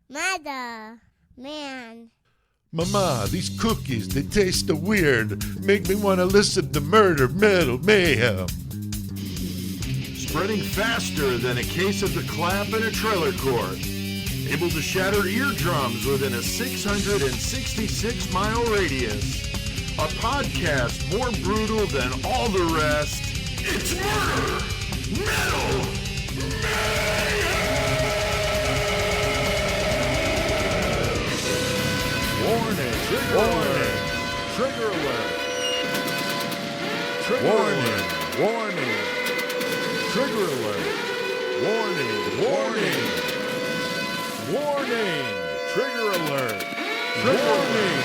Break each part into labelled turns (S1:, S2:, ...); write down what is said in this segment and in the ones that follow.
S1: Mother, man.
S2: Mama, these cookies, they taste so weird. Make me want to listen to Murder, Metal, Mayhem.
S3: Spreading faster than a case of the clap in a trailer court. Able to shatter eardrums within a 666-mile radius. A podcast more brutal than all the rest. It's Murder, Metal, Mayhem! Warning, trigger alert! Trigger alert! Trigger alert! Warning! Trigger alert! Warning! Warning! Warning! Trigger alert! Warning!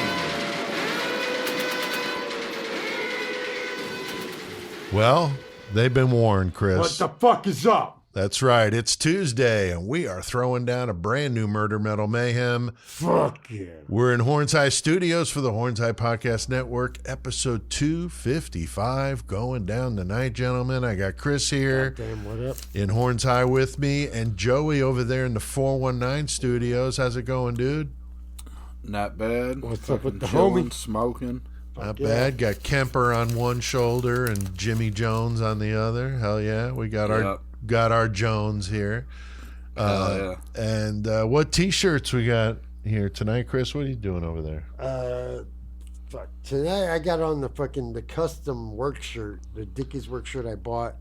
S2: Well, they've been warned, Chris.
S4: What the fuck is up?
S2: That's right. It's Tuesday, and we are throwing down a brand new Murder, Metal, Mayhem.
S4: Fuck yeah.
S2: We're in Horns High Studios for the Horns High Podcast Network, episode 255, going down tonight, gentlemen. I got Chris here.
S4: Goddamn, what up?
S2: In Horns High with me, and Joey over there in the 419 studios. How's it going, dude?
S5: Not bad.
S4: What's up with the
S5: chilling,
S4: homie?
S5: Smoking.
S2: Not
S4: yeah.
S2: bad. Got Kemper on one shoulder and Jimmy Jones on the other. Hell yeah. We got our Jones here. And what T-shirts we got here tonight, Chris? What are you doing over there?
S4: Fuck. Tonight I got on the custom work shirt, the Dickies work shirt I bought.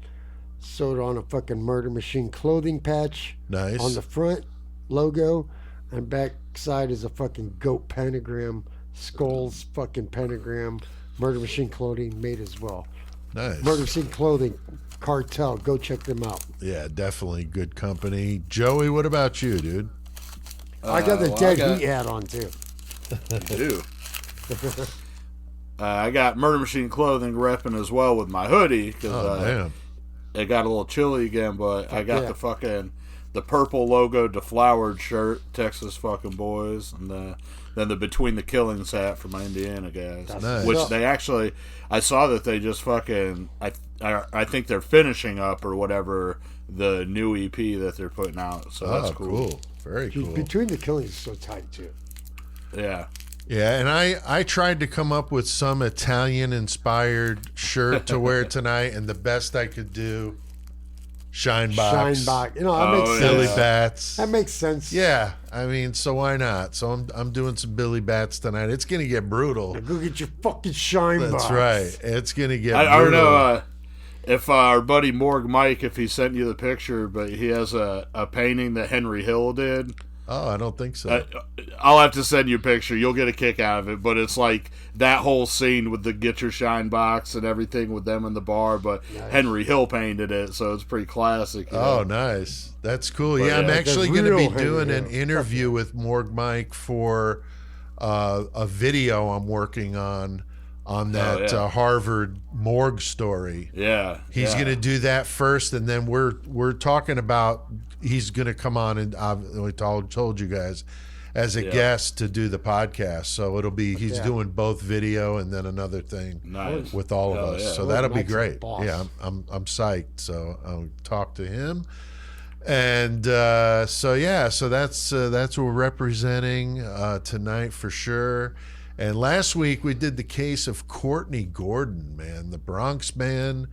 S4: Sewed on a fucking Murder Machine clothing patch.
S2: Nice.
S4: On the front logo, and back side is a fucking goat pentagram, skulls fucking pentagram. Murder Machine clothing made as well.
S2: Nice.
S4: Murder Machine clothing. Cartel, go check them out.
S2: Yeah, definitely good company. Joey, what about you, dude?
S4: I got the Dead Heat hat on too.
S5: You do. I got Murder Machine clothing repping as well with my hoodie because it got a little chilly again. But I got the purple logo deflowered shirt, Texas fucking boys, and then the Between the Killings hat for my Indiana guys.
S2: That's nice.
S5: Which they actually, I saw that they just fucking, I think they're finishing up or whatever the new EP that they're putting out. So that's cool.
S2: Very cool.
S4: Between the Killings is so tight too.
S5: Yeah.
S2: Yeah, and I tried to come up with some Italian-inspired shirt to wear tonight, and the best I could do, Shinebox.
S4: Shinebox. You know, that makes sense.
S2: Billy Bats.
S4: That makes sense.
S2: Yeah, I mean, so why not? So I'm doing some Billy Bats tonight. It's going to get brutal.
S4: Now go get your fucking Shinebox.
S2: That's right. It's going to get brutal.
S5: I don't know if our buddy Morgue Mike, if he sent you the picture, but he has a painting that Henry Hill did.
S2: Oh, I don't think so.
S5: I'll have to send you a picture. You'll get a kick out of it. But it's like that whole scene with the Get Your Shine box and everything with them in the bar. But nice. Henry Hill painted it, so it's pretty classic.
S2: Oh, nice. That's cool. But, I'm actually going to be doing an interview with Morgue Mike for a video I'm working on that Harvard morgue story.
S5: Yeah.
S2: He's going to do that first, and then we're talking about he's going to come on and we told you guys as a guest to do the podcast. So it'll be he's doing both video and then another thing with all of us. Yeah. So that'll be great. Yeah, I'm psyched. So I'll talk to him. And so that's what we're representing tonight for sure. And last week we did the case of Courtney Gordon, man, the Bronx man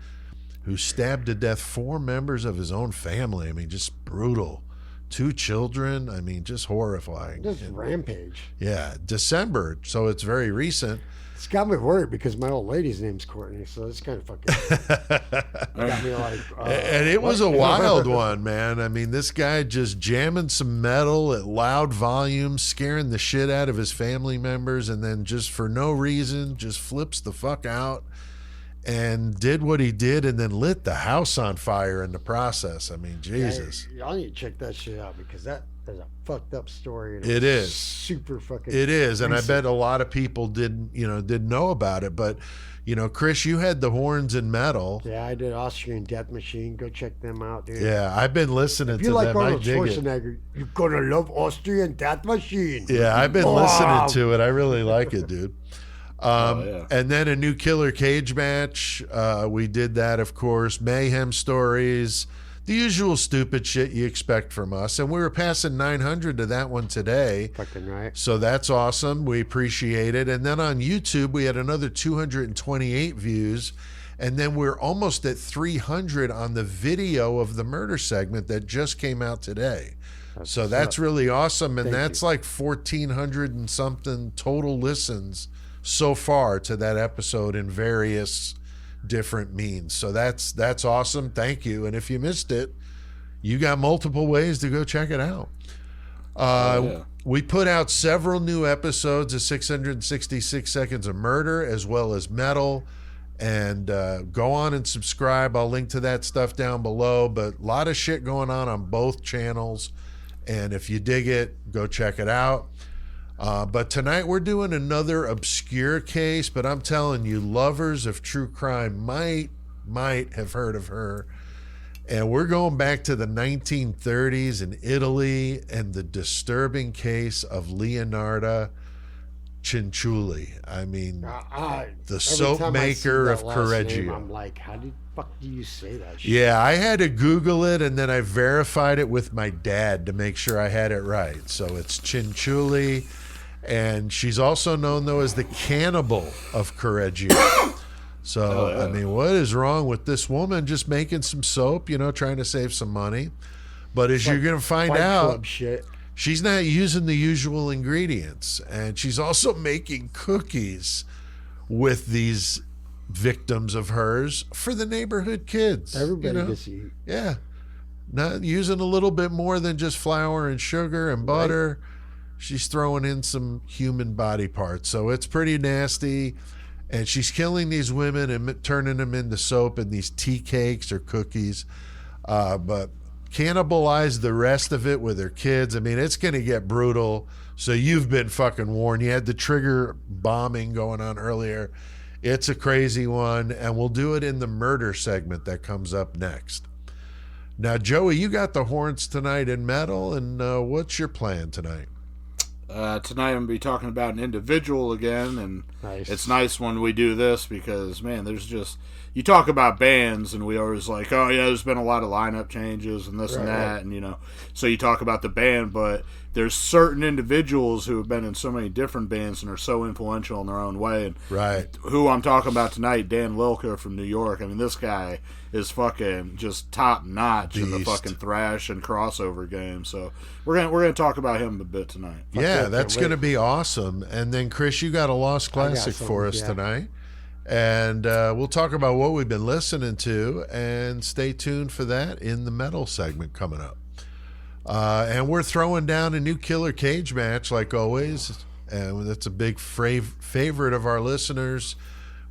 S2: who stabbed to death 4 members of his own family. I mean, just brutal. 2 children. I mean, just horrifying.
S4: Just rampage.
S2: Yeah, December. So it's very recent.
S4: It's got me worried because my old lady's name's Courtney, so it's kind of fucking got me like.
S2: And it was a wild one, man. I mean, this guy just jamming some metal at loud volumes, scaring the shit out of his family members, and then just for no reason, just flips the fuck out and did what he did, and then lit the house on fire in the process. I mean, Jesus.
S4: Y'all need to check that shit out because that is a fucked up story. And
S2: it is
S4: super fucking.
S2: It is, and I bet a lot of people didn't know about it. But Chris, you had the Horns and Metal.
S4: Yeah, I did Austrian Death Machine. Go check them out, dude.
S2: Yeah, I've been listening to them.
S4: If you like Arnold
S2: I dig
S4: Schwarzenegger, you're gonna love Austrian Death Machine.
S2: Yeah, I've been listening to it. I really like it, dude. And then a new Killer Cage match. We did that, of course. Mayhem stories. the usual stupid shit you expect from us. And we were passing 900 to that one today.
S4: Fucking right.
S2: So that's awesome. We appreciate it. And then on YouTube, we had another 228 views. And then we're almost at 300 on the video of the murder segment that just came out today. So that's really awesome. And that's like 1,400 and something total listens so far to that episode in various different means. So that's awesome. Thank you. And if you missed it, you got multiple ways to go check it out. We put out several new episodes of 666 Seconds of Murder as well as Metal. And go on and subscribe. I'll link to that stuff down below. But a lot of shit going on both channels. And if you dig it, go check it out. But tonight we're doing another obscure case. But I'm telling you, lovers of true crime might have heard of her. And we're going back to the 1930s in Italy and the disturbing case of Leonarda Cianciulli. I mean, the soap maker of Correggio.
S4: I'm like, how the fuck do you say that shit?
S2: Yeah, I had to Google it, and then I verified it with my dad to make sure I had it right. So it's Cianciulli, and she's also known, though, as the Cannibal of Correggio. So, I mean, what is wrong with this woman just making some soap, trying to save some money? But as you're going to find out, she's not using the usual ingredients, and she's also making cookies with these victims of hers for the neighborhood kids.
S4: Everybody gets to eat.
S2: Yeah. Not using a little bit more than just flour and sugar and butter. Right. She's throwing in some human body parts. So it's pretty nasty. And she's killing these women and turning them into soap and these tea cakes or cookies. But cannibalize the rest of it with her kids. I mean, it's going to get brutal. So you've been fucking warned. You had the trigger bombing going on earlier. It's a crazy one, and we'll do it in the murder segment that comes up next. Now, Joey, you got the horns tonight in Metal, and what's your plan tonight?
S5: Tonight I'm going to be talking about an individual again, and It's nice when we do this because, man, there's just... You talk about bands, and we always like, oh, yeah, there's been a lot of lineup changes and this and that, and, so you talk about the band, but there's certain individuals who have been in so many different bands and are so influential in their own way, and who I'm talking about tonight, Dan Lilker from New York. I mean, this guy is fucking just top-notch in the fucking thrash and crossover game, so we're gonna talk about him a bit tonight.
S2: Yeah, that's going to be awesome. And then, Chris, you got a Lost Classic for us tonight. And we'll talk about what we've been listening to, and stay tuned for that in the Metal segment coming up. And we're throwing down a new Killer Cage match, like always, and that's a big favorite of our listeners.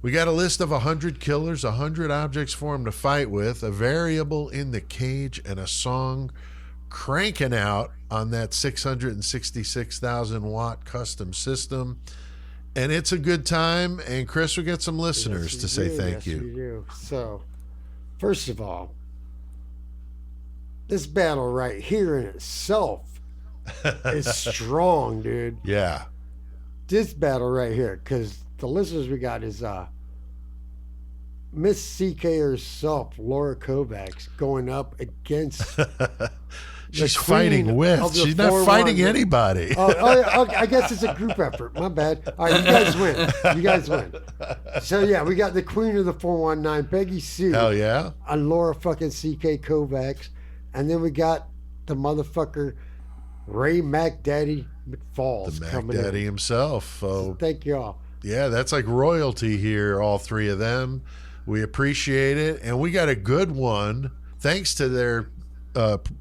S2: We got a list of 100 killers, 100 objects for them to fight with, a variable in the cage, and a song cranking out on that 666,000 watt custom system. And it's a good time, and Chris will get some listeners to say thank you.
S4: Yes, we do. So, first of all, this battle right here in itself is strong, dude.
S2: Yeah.
S4: This battle right here, because the listeners we got is Miss CK herself, Laura Kovacs, going up against...
S2: She's fighting with. She's not fighting anybody.
S4: I guess it's a group effort. My bad. All right, you guys win. So, yeah, we got the queen of the 419, Peggy Sue.
S2: Hell yeah.
S4: And Laura fucking CK Kovacs. And then we got the motherfucker Ray Mac Daddy McFalls.
S2: The Mac Daddy himself.
S4: So thank y'all.
S2: Yeah, that's like royalty here, all three of them. We appreciate it. And we got a good one. Thanks to their...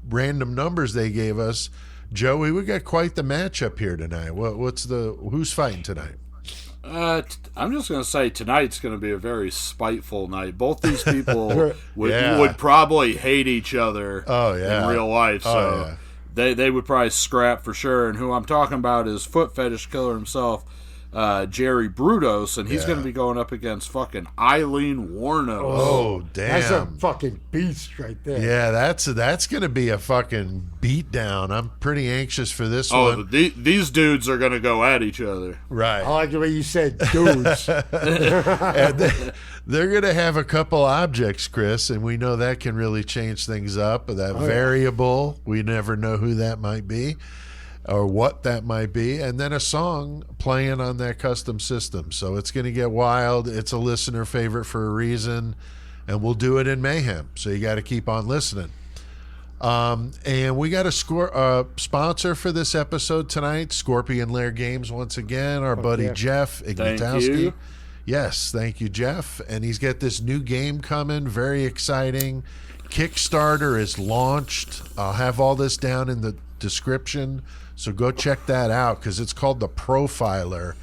S2: random numbers they gave us. Joey, we got quite the matchup here tonight. Who's fighting tonight?
S5: I'm just going to say tonight's going to be a very spiteful night. Both these people would probably hate each other in real life. They would probably scrap for sure. And who I'm talking about is Foot Fetish Killer himself, Jerry Brudos, and he's going to be going up against fucking Eileen Warnos.
S2: Oh, damn.
S4: That's a fucking beast right there.
S2: Yeah, that's going to be a fucking beatdown. I'm pretty anxious for this one.
S5: Oh, these dudes are going to go at each other.
S2: Right.
S4: I like the way you said dudes.
S2: And they're going to have a couple objects, Chris, and we know that can really change things up. That variable, we never know who that might be or what that might be, and then a song playing on that custom system. So it's going to get wild. It's a listener favorite for a reason, and we'll do it in Mayhem. So you got to keep on listening. And we got a sponsor for this episode tonight, Scorpion Lair Games once again, our buddy Jeff Ignatowski.
S5: Thank you.
S2: Yes, thank you, Jeff. And he's got this new game coming, very exciting. Kickstarter is launched. I'll have all this down in the description, so go check that out because it's called The Profiler,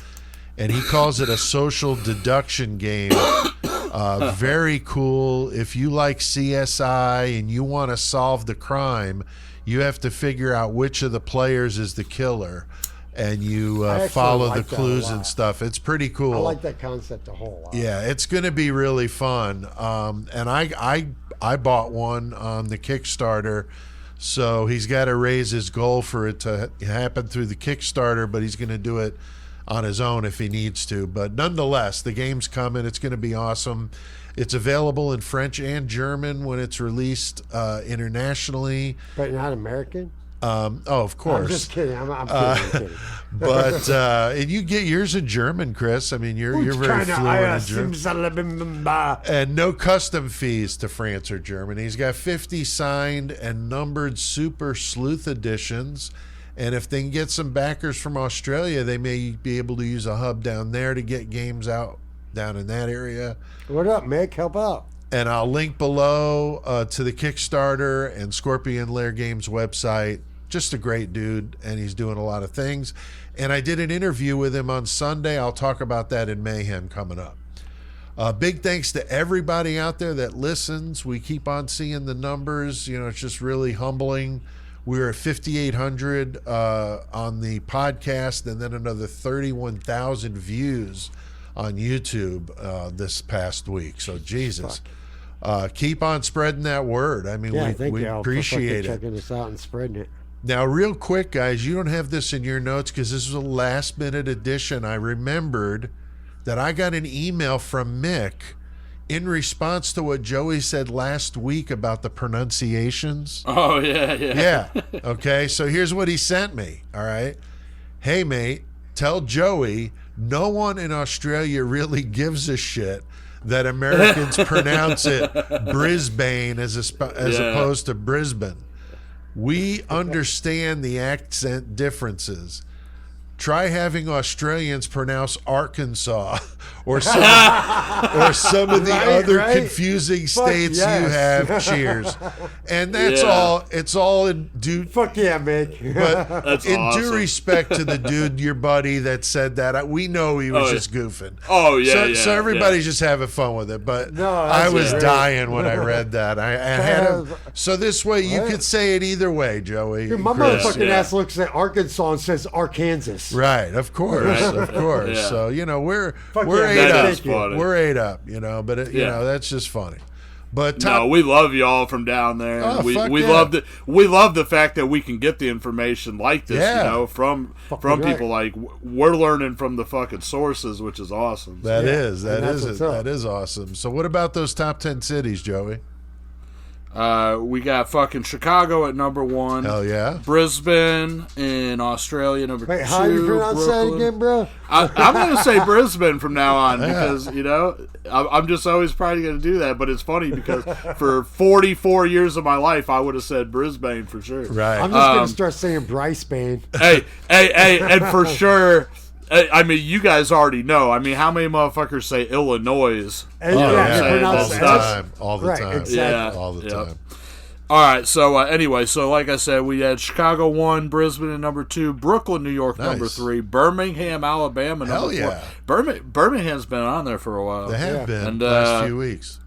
S2: and he calls it a social deduction game. Very cool. If you like CSI and you want to solve the crime, you have to figure out which of the players is the killer, and you follow the clues and stuff. It's pretty cool.
S4: I like that concept a whole lot.
S2: Yeah, it's going to be really fun. And I bought one on the Kickstarter, so he's got to raise his goal for it to happen through the Kickstarter, but he's going to do it on his own if he needs to. But nonetheless, the game's coming. It's going to be awesome. It's available in French and German when it's released internationally.
S4: But not American?
S2: Of course.
S4: I'm just kidding. I'm kidding.
S2: But and you get yours in German, Chris. I mean, you're very fluent in German. And no custom fees to France or Germany. He's got 50 signed and numbered Super Sleuth editions. And if they can get some backers from Australia, they may be able to use a hub down there to get games out down in that area.
S4: What up, Mick? Help out.
S2: And I'll link below to the Kickstarter and Scorpion Lair Games website. Just a great dude, and he's doing a lot of things. And I did an interview with him on Sunday. I'll talk about that in Mayhem coming up. Big thanks to everybody out there that listens. We keep on seeing the numbers. You know, it's just really humbling. We're at 5,800 on the podcast, and then another 31,000 views on YouTube this past week. So, Jesus. Keep on spreading that word. I mean, we appreciate it.
S4: Checking this out and spreading it.
S2: Now, real quick, guys, you don't have this in your notes because this was a last-minute addition. I remembered that I got an email from Mick in response to what Joey said last week about the pronunciations.
S5: Oh, yeah.
S2: Yeah. Okay, so here's what he sent me, all right? Hey, mate, tell Joey no one in Australia really gives a shit that Americans pronounce it Brisbane as opposed to Brisbane. We understand the accent differences. Try having Australians pronounce Arkansas or some of the other confusing states you have. Cheers. And that's all. It's all in due.
S4: Fuck yeah, Mick.
S2: But
S5: that's
S2: in
S5: awesome.
S2: due respect to the dude, your buddy that said that, we know he was just goofing.
S5: Oh, yeah,
S2: So everybody's just having fun with it. But I was dying when I read that. I had him. So this way you could say it either way, Joey.
S4: Dude, my motherfucking ass looks at Arkansas and says Arkansas.
S2: Right, of course, of course.
S5: Yeah.
S2: So we're
S4: yeah,
S2: 8
S5: that is
S2: up.
S5: funny.
S2: We're 8 up, but you know that's just funny. But
S5: no, we love y'all from down there.
S2: Oh,
S5: we
S2: yeah.
S5: love the fact that we can get the information like this, from people like we're learning from the fucking sources, which is awesome.
S2: That is awesome. So what about those top 10 cities, Joey?
S5: We got fucking Chicago at number 1.
S2: Hell yeah.
S5: Brisbane in Australia number 2.
S4: Wait, how do you pronounce that again, bro?
S5: I'm going to say Brisbane from now on because, I'm just always probably going to do that. But it's funny because for 44 years of my life, I would have said Brisbane for sure.
S2: Right.
S4: I'm just going to start saying Brisbane.
S5: Hey, and for sure, I mean, you guys already know. I mean, how many motherfuckers say Illinois?
S2: All the
S4: right,
S2: time.
S4: exactly.
S5: Yeah,
S2: all the time.
S5: All right, so anyway, like I said, we had Chicago 1, Brisbane at number 2, Brooklyn, New York number 3, Birmingham, Alabama number 4. Birmingham's been on there for a while.
S2: They have been the last few weeks.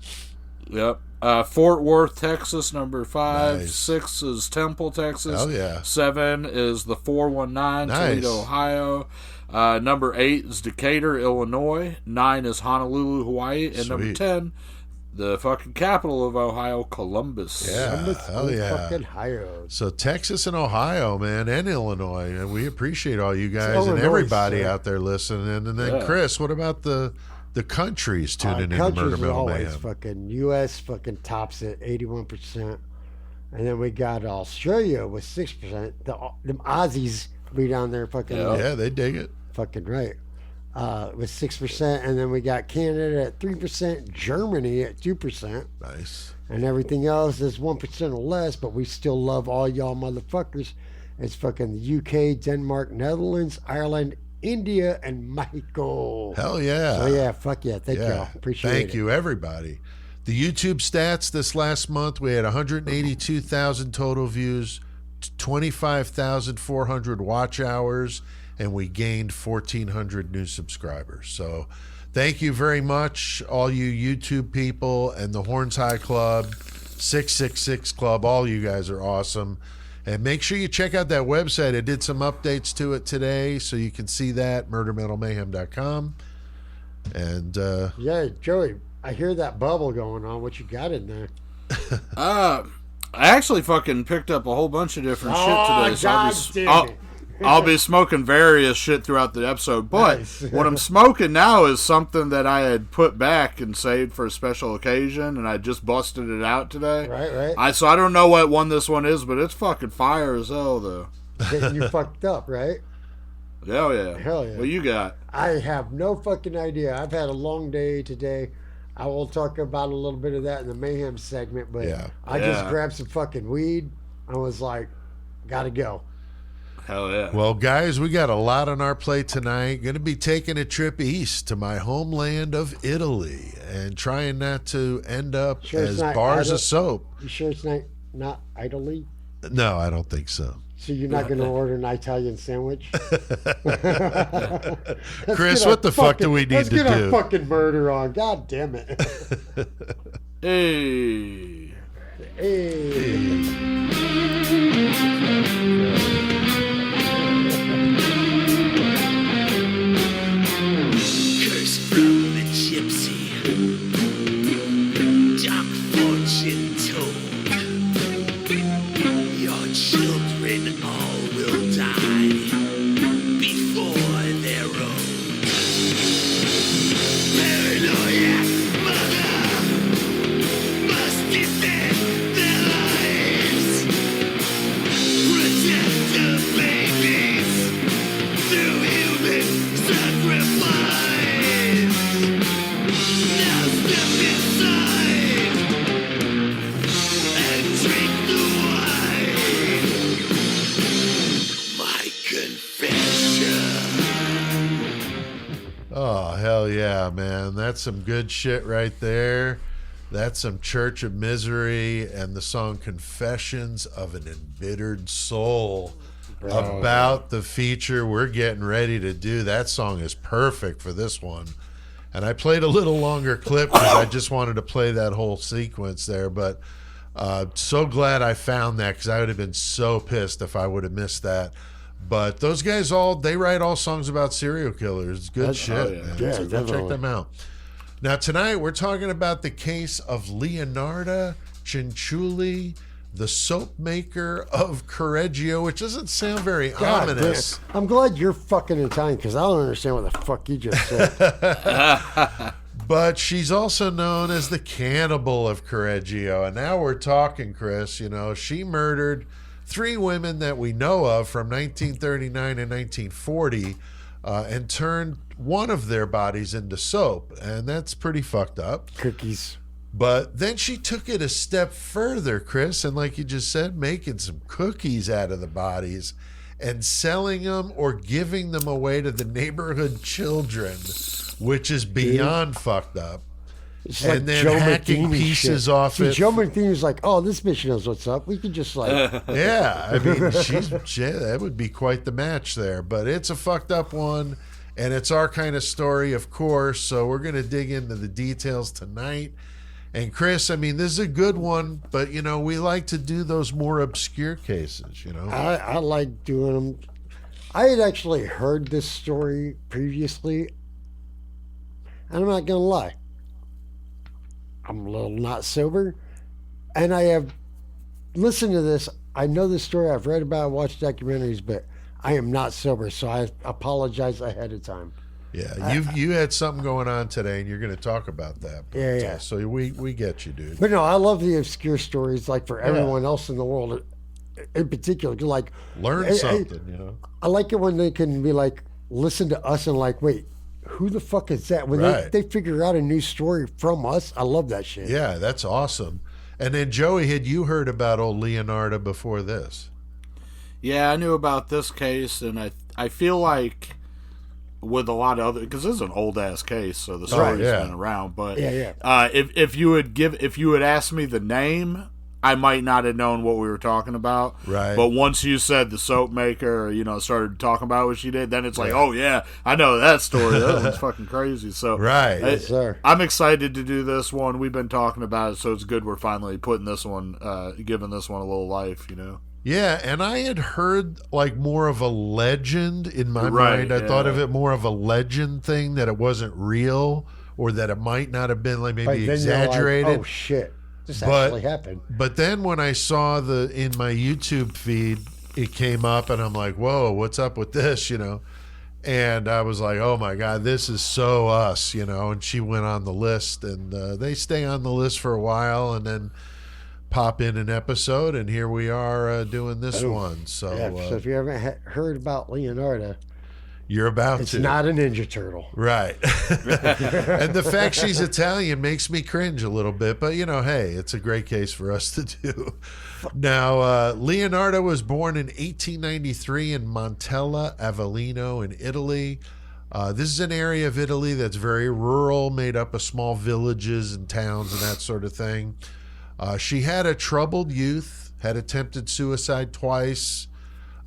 S5: Yep. Fort Worth, Texas, number 5.
S2: Nice.
S5: 6 is Temple, Texas.
S2: Oh, yeah.
S5: 7 is the 419,
S2: Nice.
S5: Toledo, Ohio. Number 8 is Decatur, Illinois. 9 is Honolulu, Hawaii. And number
S2: Sweet.
S5: 10, the fucking capital of Ohio, Columbus.
S2: Yeah, hell yeah.
S4: Fucking Ohio.
S2: So Texas and Ohio, man, and Illinois, and we appreciate all you guys and
S4: Illinois,
S2: everybody
S4: sir.
S2: out there listening. And then
S5: Yeah.
S2: Chris, what about the countries tuning in to
S4: Countries
S2: Murder
S4: is
S2: Metal
S4: always
S2: Mayhem?
S4: fucking U.S. fucking tops at 81%, and then we got Australia with 6%. Them Aussies be down there fucking
S2: Yeah, they dig it.
S4: fucking right. With 6%, and then we got Canada at 3%, Germany at 2%,
S2: Nice.
S4: and everything else is 1% or less. But we still love all y'all motherfuckers. It's fucking the UK, Denmark, Netherlands, Ireland, India, and Mexico.
S2: Hell yeah.
S4: So yeah, fuck yeah, thank y'all, appreciate it.
S2: Thank you, everybody. The YouTube stats this last month, we had 182,000 total views, 25,400 watch hours, and we gained 1,400 new subscribers. So thank you very much, all you YouTube people and the Horns High Club, 666 Club. All you guys are awesome. And make sure you check out that website. I did some updates to it today, so you can see that, murdermetalmayhem.com. And
S4: Yeah, Joey, I hear that bubble going on. What you got in there?
S5: I actually fucking picked up a whole bunch of different shit today. So
S4: God damn it.
S5: I'll be smoking various shit throughout the episode, but
S4: Nice.
S5: what I'm smoking now is something that I had put back and saved for a special occasion, and I just busted it out today.
S4: Right.
S5: So I don't know what one this one is, but it's fucking fire as hell, though.
S4: Getting you fucked up, right?
S5: Hell yeah.
S4: Hell yeah.
S5: What you got?
S4: I have no fucking idea. I've had a long day today. I will talk about a little bit of that in the Mayhem segment, but
S2: Yeah.
S4: I just grabbed some fucking weed. I was like, gotta go.
S5: Hell yeah.
S2: well, guys, we got a lot on our plate tonight. Going to be taking a trip east to my homeland of Italy and trying not to end up
S4: Sure it's
S2: as
S4: not
S2: bars
S4: idle?
S2: of soap.
S4: You sure it's not idly?
S2: No, I don't think so.
S4: So you're not going to order an Italian sandwich?
S2: Chris, what the fuck do we need
S4: let's
S2: to
S4: get
S2: do?
S4: our fucking murder on. God damn it.
S5: Hey.
S4: Hey.
S6: Curse from the gypsy, dark fortune told. Your children all will die before their own. Paranoia, mother, must defend their lives. Protect the babies through human sacrifice. Now step inside and drink the wine. My confession.
S2: Oh, hell yeah, man. That's some good shit right there. That's some Church of Misery and the song Confessions of an Embittered Soul. About the feature we're getting ready to do. That song is perfect for this one. And I played a little longer clip because I just wanted to play that whole sequence there. But so glad I found that because I would have been so pissed if I would have missed that. But those guys they write all songs about serial killers. Good shit, man.
S4: Yeah,
S2: So go check
S4: definitely.
S2: them out. Now, tonight we're talking about the case of Leonarda Cianciulli, the soap maker of Correggio, which doesn't sound very
S4: God
S2: ominous.
S4: damn. I'm glad you're fucking Italian because I don't understand what the fuck you just said.
S2: But she's also known as the Cannibal of Correggio. And now we're talking, Chris. You know, she murdered 3 women that we know of from 1939 and 1940 and turned one of their bodies into soap. And that's pretty fucked up.
S4: Cookies.
S2: But then she took it a step further, Chris, and like you just said, making some cookies out of the bodies and selling them or giving them away to the neighborhood children, which is beyond fucked up.
S4: It's
S2: And
S4: like
S2: then
S4: Joe
S2: hacking
S4: Matheny
S2: pieces
S4: shit.
S2: off
S4: See,
S2: it.
S4: Joe Matheny's like, oh, this bitch knows what's up. We could just like,
S2: Yeah, I mean, that would be quite the match there. But it's a fucked up one, and it's our kind of story, of course. So we're going to dig into the details tonight. And Chris, I mean, this is a good one, but you know, we like to do those more obscure cases, you know.
S4: I like doing them. I had actually heard this story previously, and I'm not gonna lie, I'm a little not sober, and I have listened to this. I know this story. I've read about it, watched documentaries, but I am not sober, so I apologize ahead of time.
S2: Yeah, you had something going on today, and you're going to talk about that. But,
S4: Yeah.
S2: So we get you, dude.
S4: But no, I love the obscure stories, like for everyone else in the world, in particular. Like
S2: Learn something, you know.
S4: I like it when they can be like, listen to us and like, wait, who the fuck is that? When
S2: Right.
S4: they figure out a new story from us, I love that shit.
S2: Yeah, that's awesome. And then Joey, had you heard about old Leonarda before this?
S5: Yeah, I knew about this case, and I feel like with a lot of other, because this is an old ass case, so the story's been around. But if you had asked me the name, I might not have known what we were talking about.
S2: Right.
S5: But once you said the soap maker, you know, started talking about what she did, then it's like, oh yeah, I know that story. That one's fucking crazy. So
S4: Yes, sir.
S5: I'm excited to do this one. We've been talking about it, so it's good we're finally putting this one, giving this one a little life, you know.
S2: Yeah, and I had heard like more of a legend in my mind. I thought of it more of a legend thing, that it wasn't real, or that it might not have been like maybe exaggerated.
S4: Like, oh shit, this actually happened.
S2: But then when I saw in my YouTube feed, it came up, and I'm like, whoa, what's up with this, you know? And I was like, oh my God, this is so us, you know? And she went on the list, and they stay on the list for a while, and then pop in an episode, and here we are doing this one. So,
S4: so if you haven't heard about Leonarda,
S2: you're about
S4: it's
S2: to.
S4: It's not a Ninja Turtle.
S2: Right. And the fact she's Italian makes me cringe a little bit, but you know, hey, it's a great case for us to do. Now, Leonarda was born in 1893 in Montella, Avellino in Italy. This is an area of Italy that's very rural, made up of small villages and towns and that sort of thing. She had a troubled youth, had attempted suicide twice,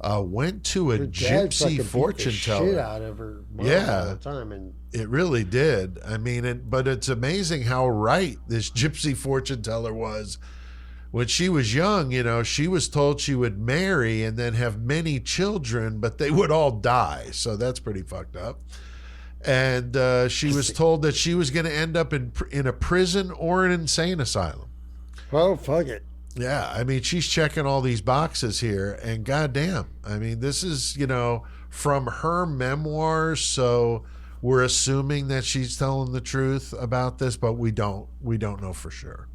S2: went to a gypsy fortune teller.
S4: Shit out of her mom all the time, and
S2: it really did. I mean, but it's amazing how right this gypsy fortune teller was. When she was young, you know, she was told she would marry and then have many children, but they would all die. So that's pretty fucked up. And she was told that she was going to end up in a prison or an insane asylum.
S4: Well, fuck it.
S2: Yeah, I mean, she's checking all these boxes here, and goddamn, I mean, this is, you know, from her memoirs, so we're assuming that she's telling the truth about this, but we don't know for sure.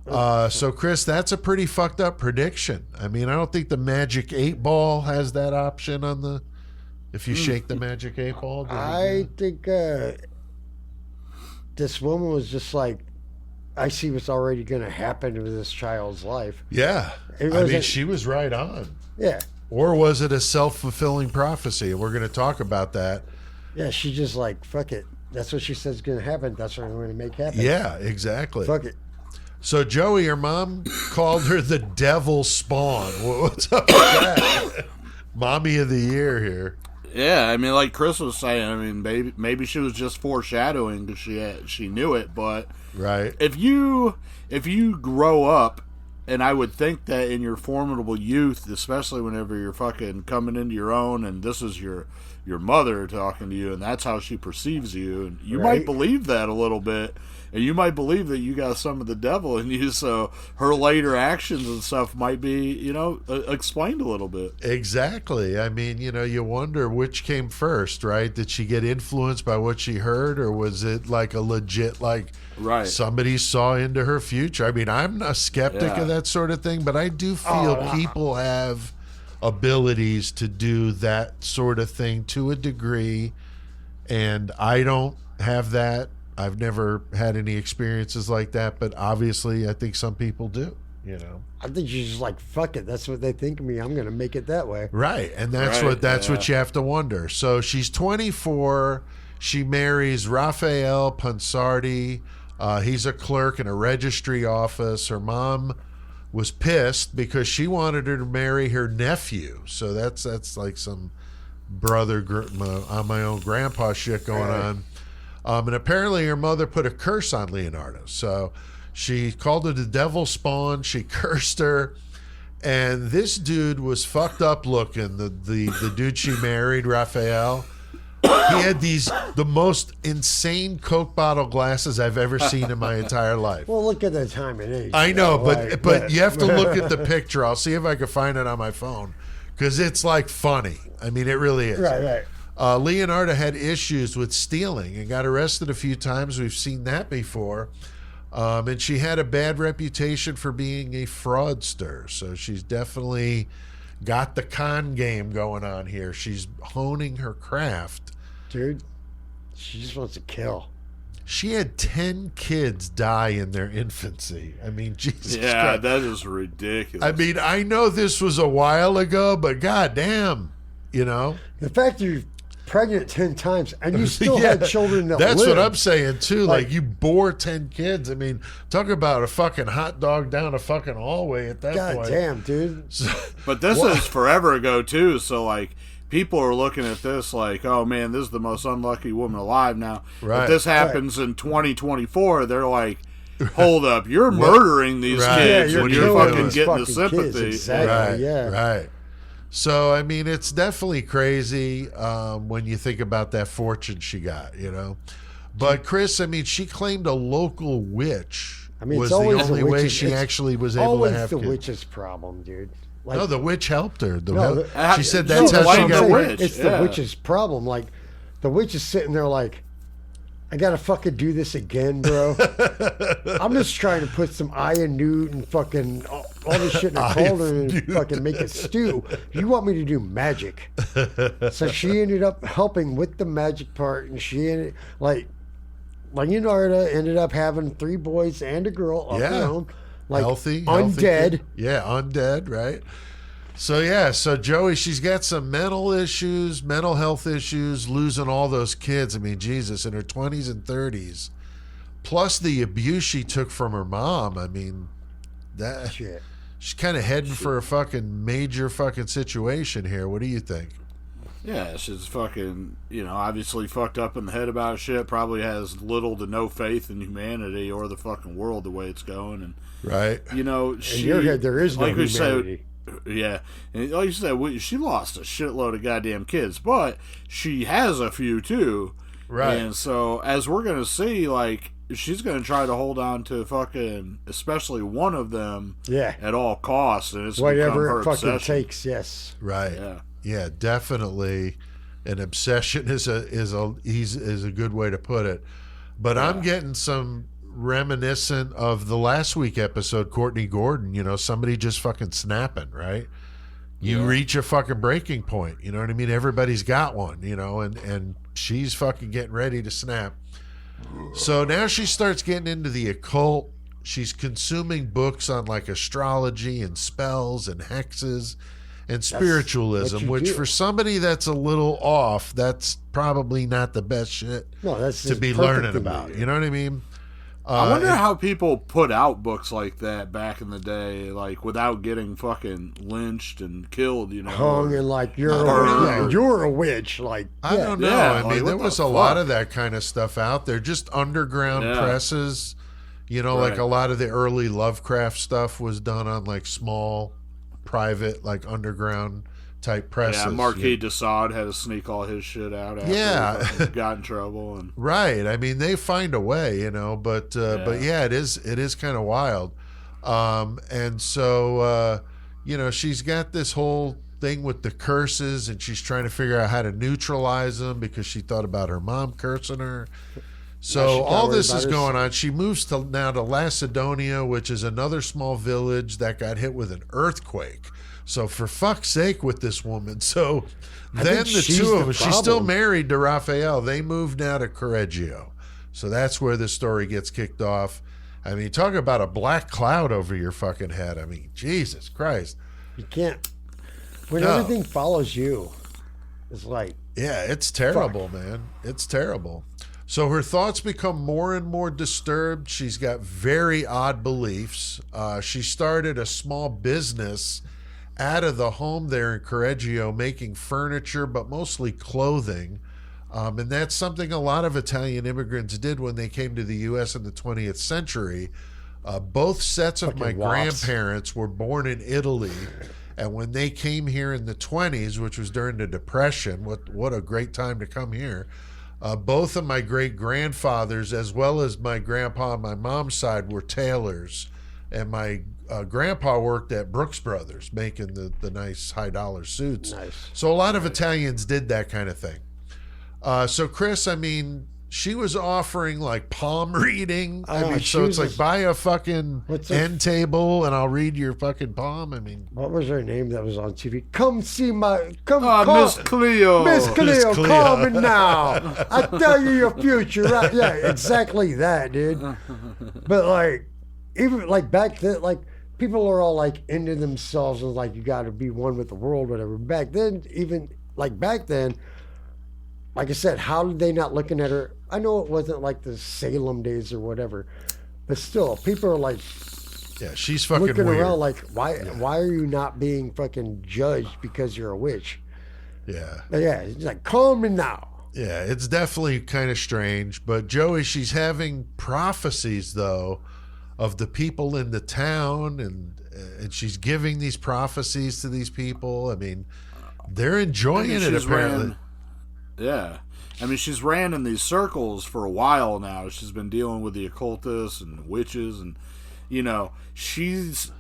S2: So, Chris, that's a pretty fucked up prediction. I mean, I don't think the Magic 8 Ball has that option on the, if you shake the Magic 8 Ball.
S4: I think this woman was just like, I see what's already going to happen to this child's life.
S2: Yeah. I mean, she was right on.
S4: Yeah.
S2: Or was it a self-fulfilling prophecy? We're going to talk about that.
S4: Yeah, she's just like, fuck it. That's what she says is going to happen. That's what I'm going to make happen.
S2: Yeah, exactly.
S4: Fuck it.
S2: So, Joey, your mom called her the devil spawn. What's up with that? Mommy of the year here.
S5: Yeah, I mean, like Chris was saying, I mean, maybe she was just foreshadowing because she knew it, but
S2: right.
S5: If you grow up, and I would think that in your formidable youth, especially whenever you're fucking coming into your own, and this is your mother talking to you, and that's how she perceives you, and you might believe that a little bit. And you might believe that you got some of the devil in you, so her later actions and stuff might be, you know, explained a little bit.
S2: Exactly. I mean, you know, you wonder which came first, right? Did she get influenced by what she heard, or was it like a legit, like, somebody saw into her future? I mean, I'm a skeptic of that sort of thing, but I do feel people have abilities to do that sort of thing to a degree, and I don't have that. I've never had any experiences like that, but obviously I think some people do, you know.
S4: I think you're just like, fuck it. That's what they think of me. I'm going to make it that way.
S2: Right. And that's what you have to wonder. So she's 24. She marries Raphael Pansardi. He's a clerk in a registry office. Her mom was pissed because she wanted her to marry her nephew. So that's like some brother on my own grandpa shit going on. And apparently her mother put a curse on Leonarda. So she called her the devil spawn. She cursed her. And this dude was fucked up looking. The dude she married, Raphael. He had the most insane Coke bottle glasses I've ever seen in my entire life.
S4: Well, look at the time and age.
S2: I know, but you have to look at the picture. I'll see if I can find it on my phone because it's like funny. I mean, it really is.
S4: Right.
S2: Leonarda had issues with stealing and got arrested a few times. We've seen that before. And she had a bad reputation for being a fraudster. So she's definitely got the con game going on here. She's honing her craft.
S4: Dude, she just wants to kill.
S2: She had 10 kids die in their infancy. I mean, Jesus
S5: Yeah,
S2: Christ.
S5: that is ridiculous.
S2: I mean, I know this was a while ago, but goddamn, you know?
S4: The fact that you're pregnant 10 times and you still
S2: Yeah,
S4: had children that
S2: that's
S4: lived.
S2: what I'm saying, too. Like,
S4: Like-
S2: you bore 10 kids. I mean, talk about a fucking hot dog down a fucking hallway at that
S4: God
S2: point.
S4: damn, dude.
S5: But this is forever ago, too, so, like, people are looking at this like, oh, man, this is the most unlucky woman alive now.
S2: Right.
S5: If this happens in 2024, they're like, hold up, you're murdering these
S2: Right.
S5: kids
S2: Yeah,
S5: and
S2: you're
S5: you're
S2: killing
S5: fucking
S2: these
S5: getting the
S4: fucking
S5: sympathy.
S4: kids, exactly.
S2: Right,
S4: Yeah.
S2: right. So, I mean, it's definitely crazy when you think about that fortune she got, you know. But, Chris, I mean, she claimed a local witch
S4: I mean,
S2: was
S4: it's
S2: the
S4: always
S2: only
S4: the
S2: way
S4: witches.
S2: she
S4: It's
S2: actually was able to
S4: always
S2: have
S4: the
S2: kids.
S4: witch's problem, dude. Like,
S2: No, the witch helped her.
S4: No,
S2: She said
S5: no,
S2: that's
S5: the
S2: how she
S5: witch-
S2: got
S5: the
S2: pregnant.
S5: witch.
S4: It's
S5: Yeah.
S4: the witch's problem. Like, the witch is sitting there like, I gotta fucking do this again, bro. I'm just trying to put some iron newt and fucking all this shit in a cauldron and fucking make a stew. You want me to do magic? So she ended up helping with the magic part, and she ended like Leonarda ended up having 3 boys and a girl of
S2: Yeah.
S4: her own, like
S2: healthy
S4: undead.
S2: kid. Yeah, undead, right? So yeah, so Joey, she's got some mental issues, mental health issues, losing all those kids. I mean, Jesus, in her 20s and 30s, plus the abuse she took from her mom. I mean, that
S4: Shit.
S2: she's kind of heading for a fucking major fucking situation here. What do you think?
S5: Yeah, she's fucking, obviously fucked up in the head about shit. Probably has little to no faith in humanity or the fucking world the way it's going. And,
S2: Right?
S5: she,
S4: In your head, there is no
S5: like we
S4: humanity.
S5: Yeah, and like you said, she lost a shitload of goddamn kids, but she has a few too.
S2: Right.
S5: And so, as we're gonna see, like, she's gonna try to hold on to fucking, especially one of them,
S4: Yeah.
S5: at all costs, and it's
S4: Whatever
S5: become her
S4: it fucking
S5: obsession.
S4: takes, yes.
S2: Right.
S5: Yeah.
S2: Yeah, definitely. An obsession is a good way to put it. But I'm getting some reminiscent of the last week episode, Courtney Gordon, somebody just fucking snapping, right? You reach a fucking breaking point, you know what I mean? Everybody's got one, and she's fucking getting ready to snap. So now she starts getting into the occult. She's consuming books on like astrology and spells and hexes and spiritualism,
S4: you
S2: which
S4: do.
S2: for somebody that's a little off, that's probably not the best shit
S4: No, that's
S2: to
S4: just
S2: be
S4: perfect
S2: learning
S4: to
S2: about.
S4: me.
S2: You know what I mean?
S5: I wonder how people put out books like that back in the day, like without getting fucking lynched and killed.
S4: Hung and like you're
S5: Or-
S4: you're a witch. Like
S2: I don't know.
S5: Yeah,
S2: I
S5: like,
S2: mean, there
S5: what
S2: was
S5: the
S2: a lot
S5: fuck?
S2: of that kind of stuff out there, just underground
S5: Yeah.
S2: presses. Like
S5: Right.
S2: a lot of the early Lovecraft stuff was done on like small, private, like underground type presses.
S5: Yeah, Marquis de Sade had to sneak all his shit out after
S2: Yeah.
S5: he fucking got in trouble. And
S2: Right. I mean, they find a way, but yeah, it is kind of wild. And so, she's got this whole thing with the curses, and she's trying to figure out how to neutralize them because she thought about her mom cursing her.
S4: Now she
S2: So
S4: can't
S2: all
S4: worry
S2: this
S4: about
S2: is
S4: her
S2: going on. She moves now to Lacedonia, which is another small village that got hit with an earthquake. So for fuck's sake with this woman. So then
S4: think
S2: the
S4: she's
S2: two
S4: the
S2: of them, she's still
S4: problem.
S2: married to Raphael. They moved now to Correggio. So that's where the story gets kicked off. I mean, talk about a black cloud over your fucking head. I mean, Jesus Christ.
S4: you can't when
S2: No.
S4: everything follows you. It's like
S2: Yeah, it's terrible, man. It's terrible. So her thoughts become more and more disturbed. She's got very odd beliefs. She started a small business out of the home there in Correggio, making furniture, but mostly clothing. And that's something a lot of Italian immigrants did when they came to the U.S. in the 20th century. Both sets of my grandparents were born in Italy. And when they came here in the 20s, which was during the Depression, what a great time to come here. Both of my great-grandfathers, as well as my grandpa on my mom's side, were tailors. And my grandpa worked at Brooks Brothers, making the nice high-dollar suits.
S4: Nice.
S2: So a lot of Italians did that kind of thing. So, Chris, I mean, she was offering, like, palm reading. I mean, so it's like, buy a fucking end table and I'll read your fucking palm. I mean.
S4: What was her name that was on TV? Come see my...
S5: Miss Cleo.
S4: Miss Cleo, call me now. I tell you your future. Right? Yeah, exactly that, dude. But, like, even, like, back then, like, people are all, like, into themselves and, like, you got to be one with the world, whatever. Back then, like I said, how did they not looking at her? I know it wasn't like the Salem days or whatever, but still, people are like,
S2: yeah, she's fucking
S4: looking
S2: weird.
S4: around like, why are you not being fucking judged because you're a witch?
S2: Yeah.
S4: But yeah, it's like, call me now.
S2: Yeah, it's definitely kind of strange. But Joey, she's having prophecies though of the people in the town, and she's giving these prophecies to these people. I mean, they're enjoying it apparently.
S5: Yeah. I mean, she's ran in these circles for a while now. She's been dealing with the occultists and witches, and, you know, she's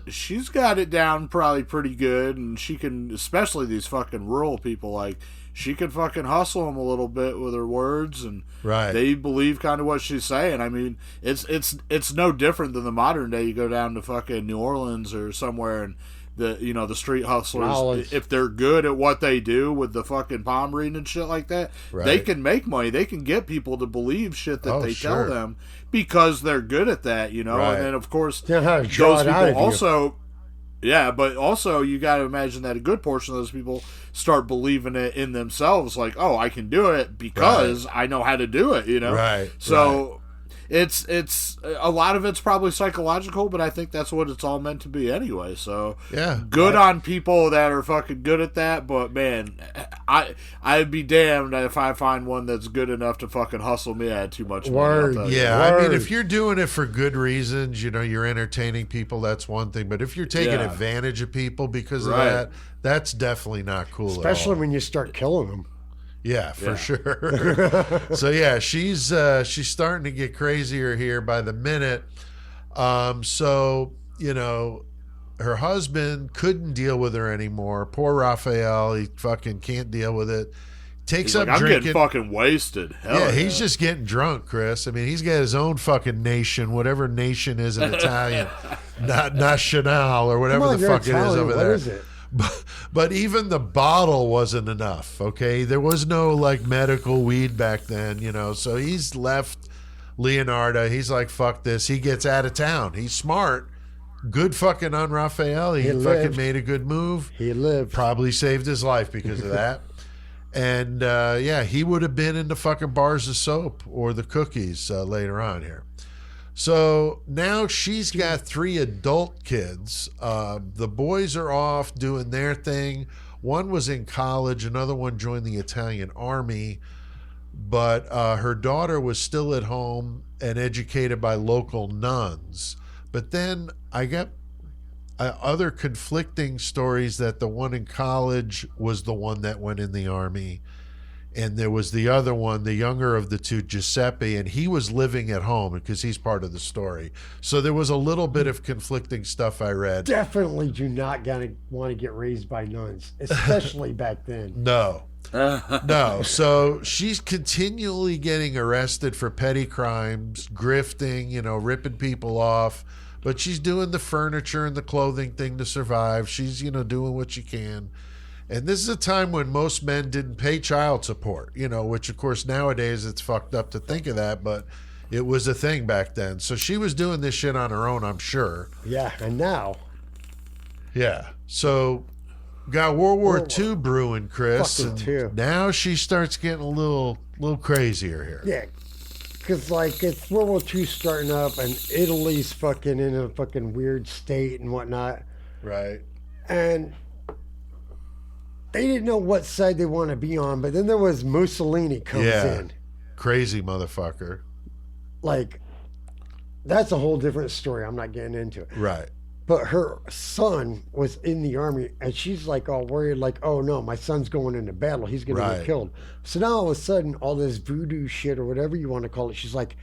S5: got it down probably pretty good, and she can, especially these fucking rural people, like, she can fucking hustle them a little bit with her words, and they believe kind of what she's saying. I mean, it's no different than the modern day. You go down to fucking New Orleans or somewhere, and the street hustlers, if they're good at what they do with the fucking palm reading and shit like that, they can make money. They can get people to believe shit that they tell them because they're good at that, you know. And then of course those people also, but also you got to imagine that a good portion of those people start believing it in themselves, like, oh, I can do it because I know how to do it, you know. So it's a lot of it's probably psychological, but I think that's what it's all meant to be anyway. So good on people that are fucking good at that. But man, I'd be damned if I find one that's good enough to fucking hustle me. I had too much money.
S2: I mean, if you're doing it for good reasons, you know, you're entertaining people, that's one thing. But if you're taking advantage of people because of that, that's definitely not cool.
S4: Especially when you start killing them.
S2: Yeah, for sure. So yeah, she's starting to get crazier here by the minute. So, you know, her husband couldn't deal with her anymore. Poor Raphael, he fucking can't deal with it. He's up drinking. I'm getting
S5: fucking wasted.
S2: He's just getting drunk, Chris. I mean, he's got his own fucking nation, whatever nation is in Italian, not Nacional or whatever the fuck it is over there.
S4: What is it?
S2: But even the bottle wasn't enough, okay? There was no, like, medical weed back then, you know? So he's left Leonarda. He's like, fuck this. He gets out of town. He's smart. Good fucking on Raphael. He fucking made a good move.
S4: He lived.
S2: Probably saved his life because of that. And, he would have been in the fucking bars of soap or the cookies later on here. So now she's got 3 adult kids. The boys are off doing their thing. One was in college. Another one joined the Italian army. But her daughter was still at home and educated by local nuns. But then I got other conflicting stories that the one in college was the one that went in the army. And there was the other one, the younger of the two, Giuseppe, and he was living at home because he's part of the story. So there was a little bit of conflicting stuff I read.
S4: Definitely do not want to get raised by nuns, especially back then.
S2: No. So she's continually getting arrested for petty crimes, grifting, you know, ripping people off. But she's doing the furniture and the clothing thing to survive. She's, you know, doing what she can. And this is a time when most men didn't pay child support, you know, which, of course, nowadays it's fucked up to think of that, but it was a thing back then. So she was doing this shit on her own, I'm sure.
S4: Yeah, and now.
S2: Yeah. So got World War II brewing, Chris.
S4: And
S2: now she starts getting a little crazier here.
S4: Yeah, because, like, it's World War II starting up, and Italy's fucking in a fucking weird state and whatnot.
S2: Right.
S4: And they didn't know what side they want to be on, but then there was Mussolini comes in.
S2: Crazy motherfucker.
S4: Like, that's a whole different story. I'm not getting into it.
S2: Right.
S4: But her son was in the army, and she's like all worried, like, oh no, my son's going into battle. He's going to get killed. So now all of a sudden, all this voodoo shit or whatever you want to call it, she's like,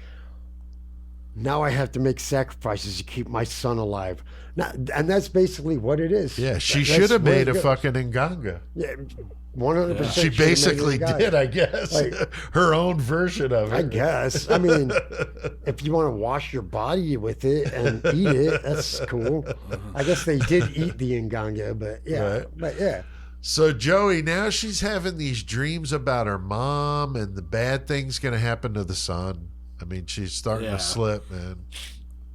S4: now I have to make sacrifices to keep my son alive. Now, and that's basically what it is.
S2: Yeah, she should have made a fucking Nganga.
S4: Yeah, 100%.
S2: She basically did, I guess. Like, her own version of it.
S4: I guess. I mean, if you want to wash your body with it and eat it, that's cool. I guess they did eat the Nganga, but yeah.
S2: Right.
S4: But yeah.
S2: So Joey, now she's having these dreams about her mom and the bad things going to happen to the son. I mean, she's starting to slip, man.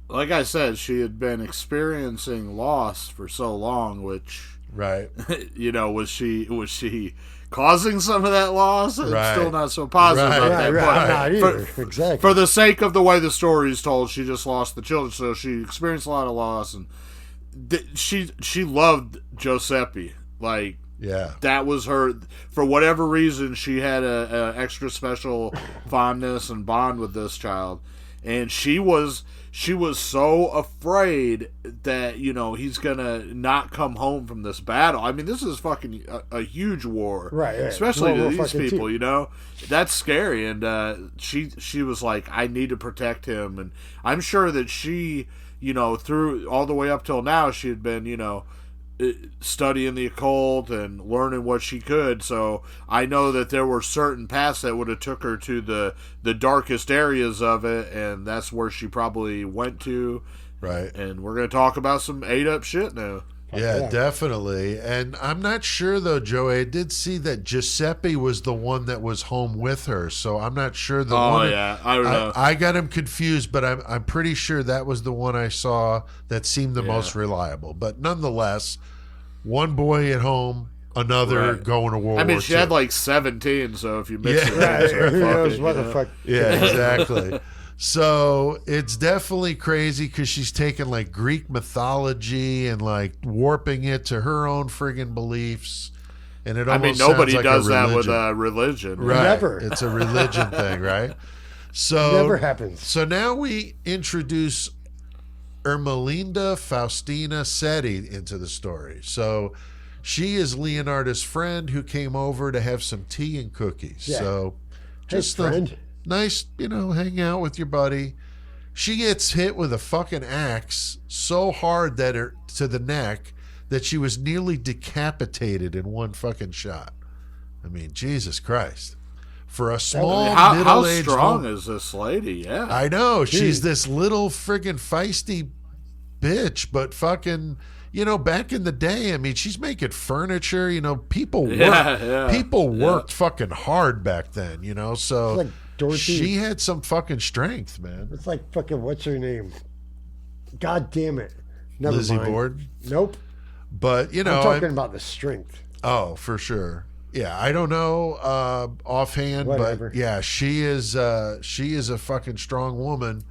S5: Like I said, she had been experiencing loss for so long, which...
S2: Right.
S5: You know, was she causing some of that loss? I'm still not so positive about that.
S4: Right. Exactly.
S5: For the sake of the way the story is told, she just lost the children, so she experienced a lot of loss, and she loved Giuseppe. Like, that was her. For whatever reason, she had a extra special fondness and bond with this child, and she was so afraid that, you know, he's gonna not come home from this battle. I mean, this is fucking a huge war,
S4: right?
S5: Especially to these people, you know, that's scary. And she was like, I need to protect him, and I'm sure that she, you know, through all the way up till now, she had been, you know, studying the occult and learning what she could. So I know that there were certain paths that would have took her to the darkest areas of it, and that's where she probably went to.
S2: Right.
S5: And we're going to talk about some ate up shit now.
S2: Yeah, definitely. And I'm not sure though, Joey. I did see that Giuseppe was the one that was home with her, so I'm not sure the one.
S5: I don't know.
S2: I got him confused, but I'm pretty sure that was the one I saw that seemed the most reliable. But nonetheless, one boy at home, another going to World War II.
S5: I mean, she had like 17, so if you mix it,
S4: who knows what the fuck?
S2: Yeah, exactly. So it's definitely crazy because she's taking like Greek mythology and like warping it to her own friggin' beliefs. And it almost
S5: nobody
S2: sounds like
S5: does
S2: a
S5: that
S2: religion.
S5: with a religion.
S2: Right.
S4: Never.
S2: It's a religion thing, right? So
S4: Never happens.
S2: So now we introduce Ermelinda Faustina Seti into the story. So she is Leonarda's friend who came over to have some tea and cookies.
S4: Yeah.
S2: So just
S4: friend.
S2: Nice, you know, hang out with your buddy. She gets hit with a fucking axe so hard that her to the neck that she was nearly decapitated in one fucking shot. I mean, Jesus Christ. For a small
S5: How
S2: middle-aged
S5: strong
S2: woman,
S5: is this lady? Yeah.
S2: I know. She's this little friggin' feisty bitch, but fucking, you know, back in the day, I mean, she's making furniture, you know, people worked fucking hard back then, you know, so
S4: Like Dorothy.
S2: she had some fucking strength, man.
S4: It's like fucking, what's her name? God damn it. Never
S2: Lizzie
S4: mind.
S2: Borden.
S4: Nope.
S2: But, you know.
S4: I'm talking about the strength.
S2: Oh, for sure. Yeah, I don't know offhand,
S4: Whatever.
S2: but yeah, she is a fucking strong woman.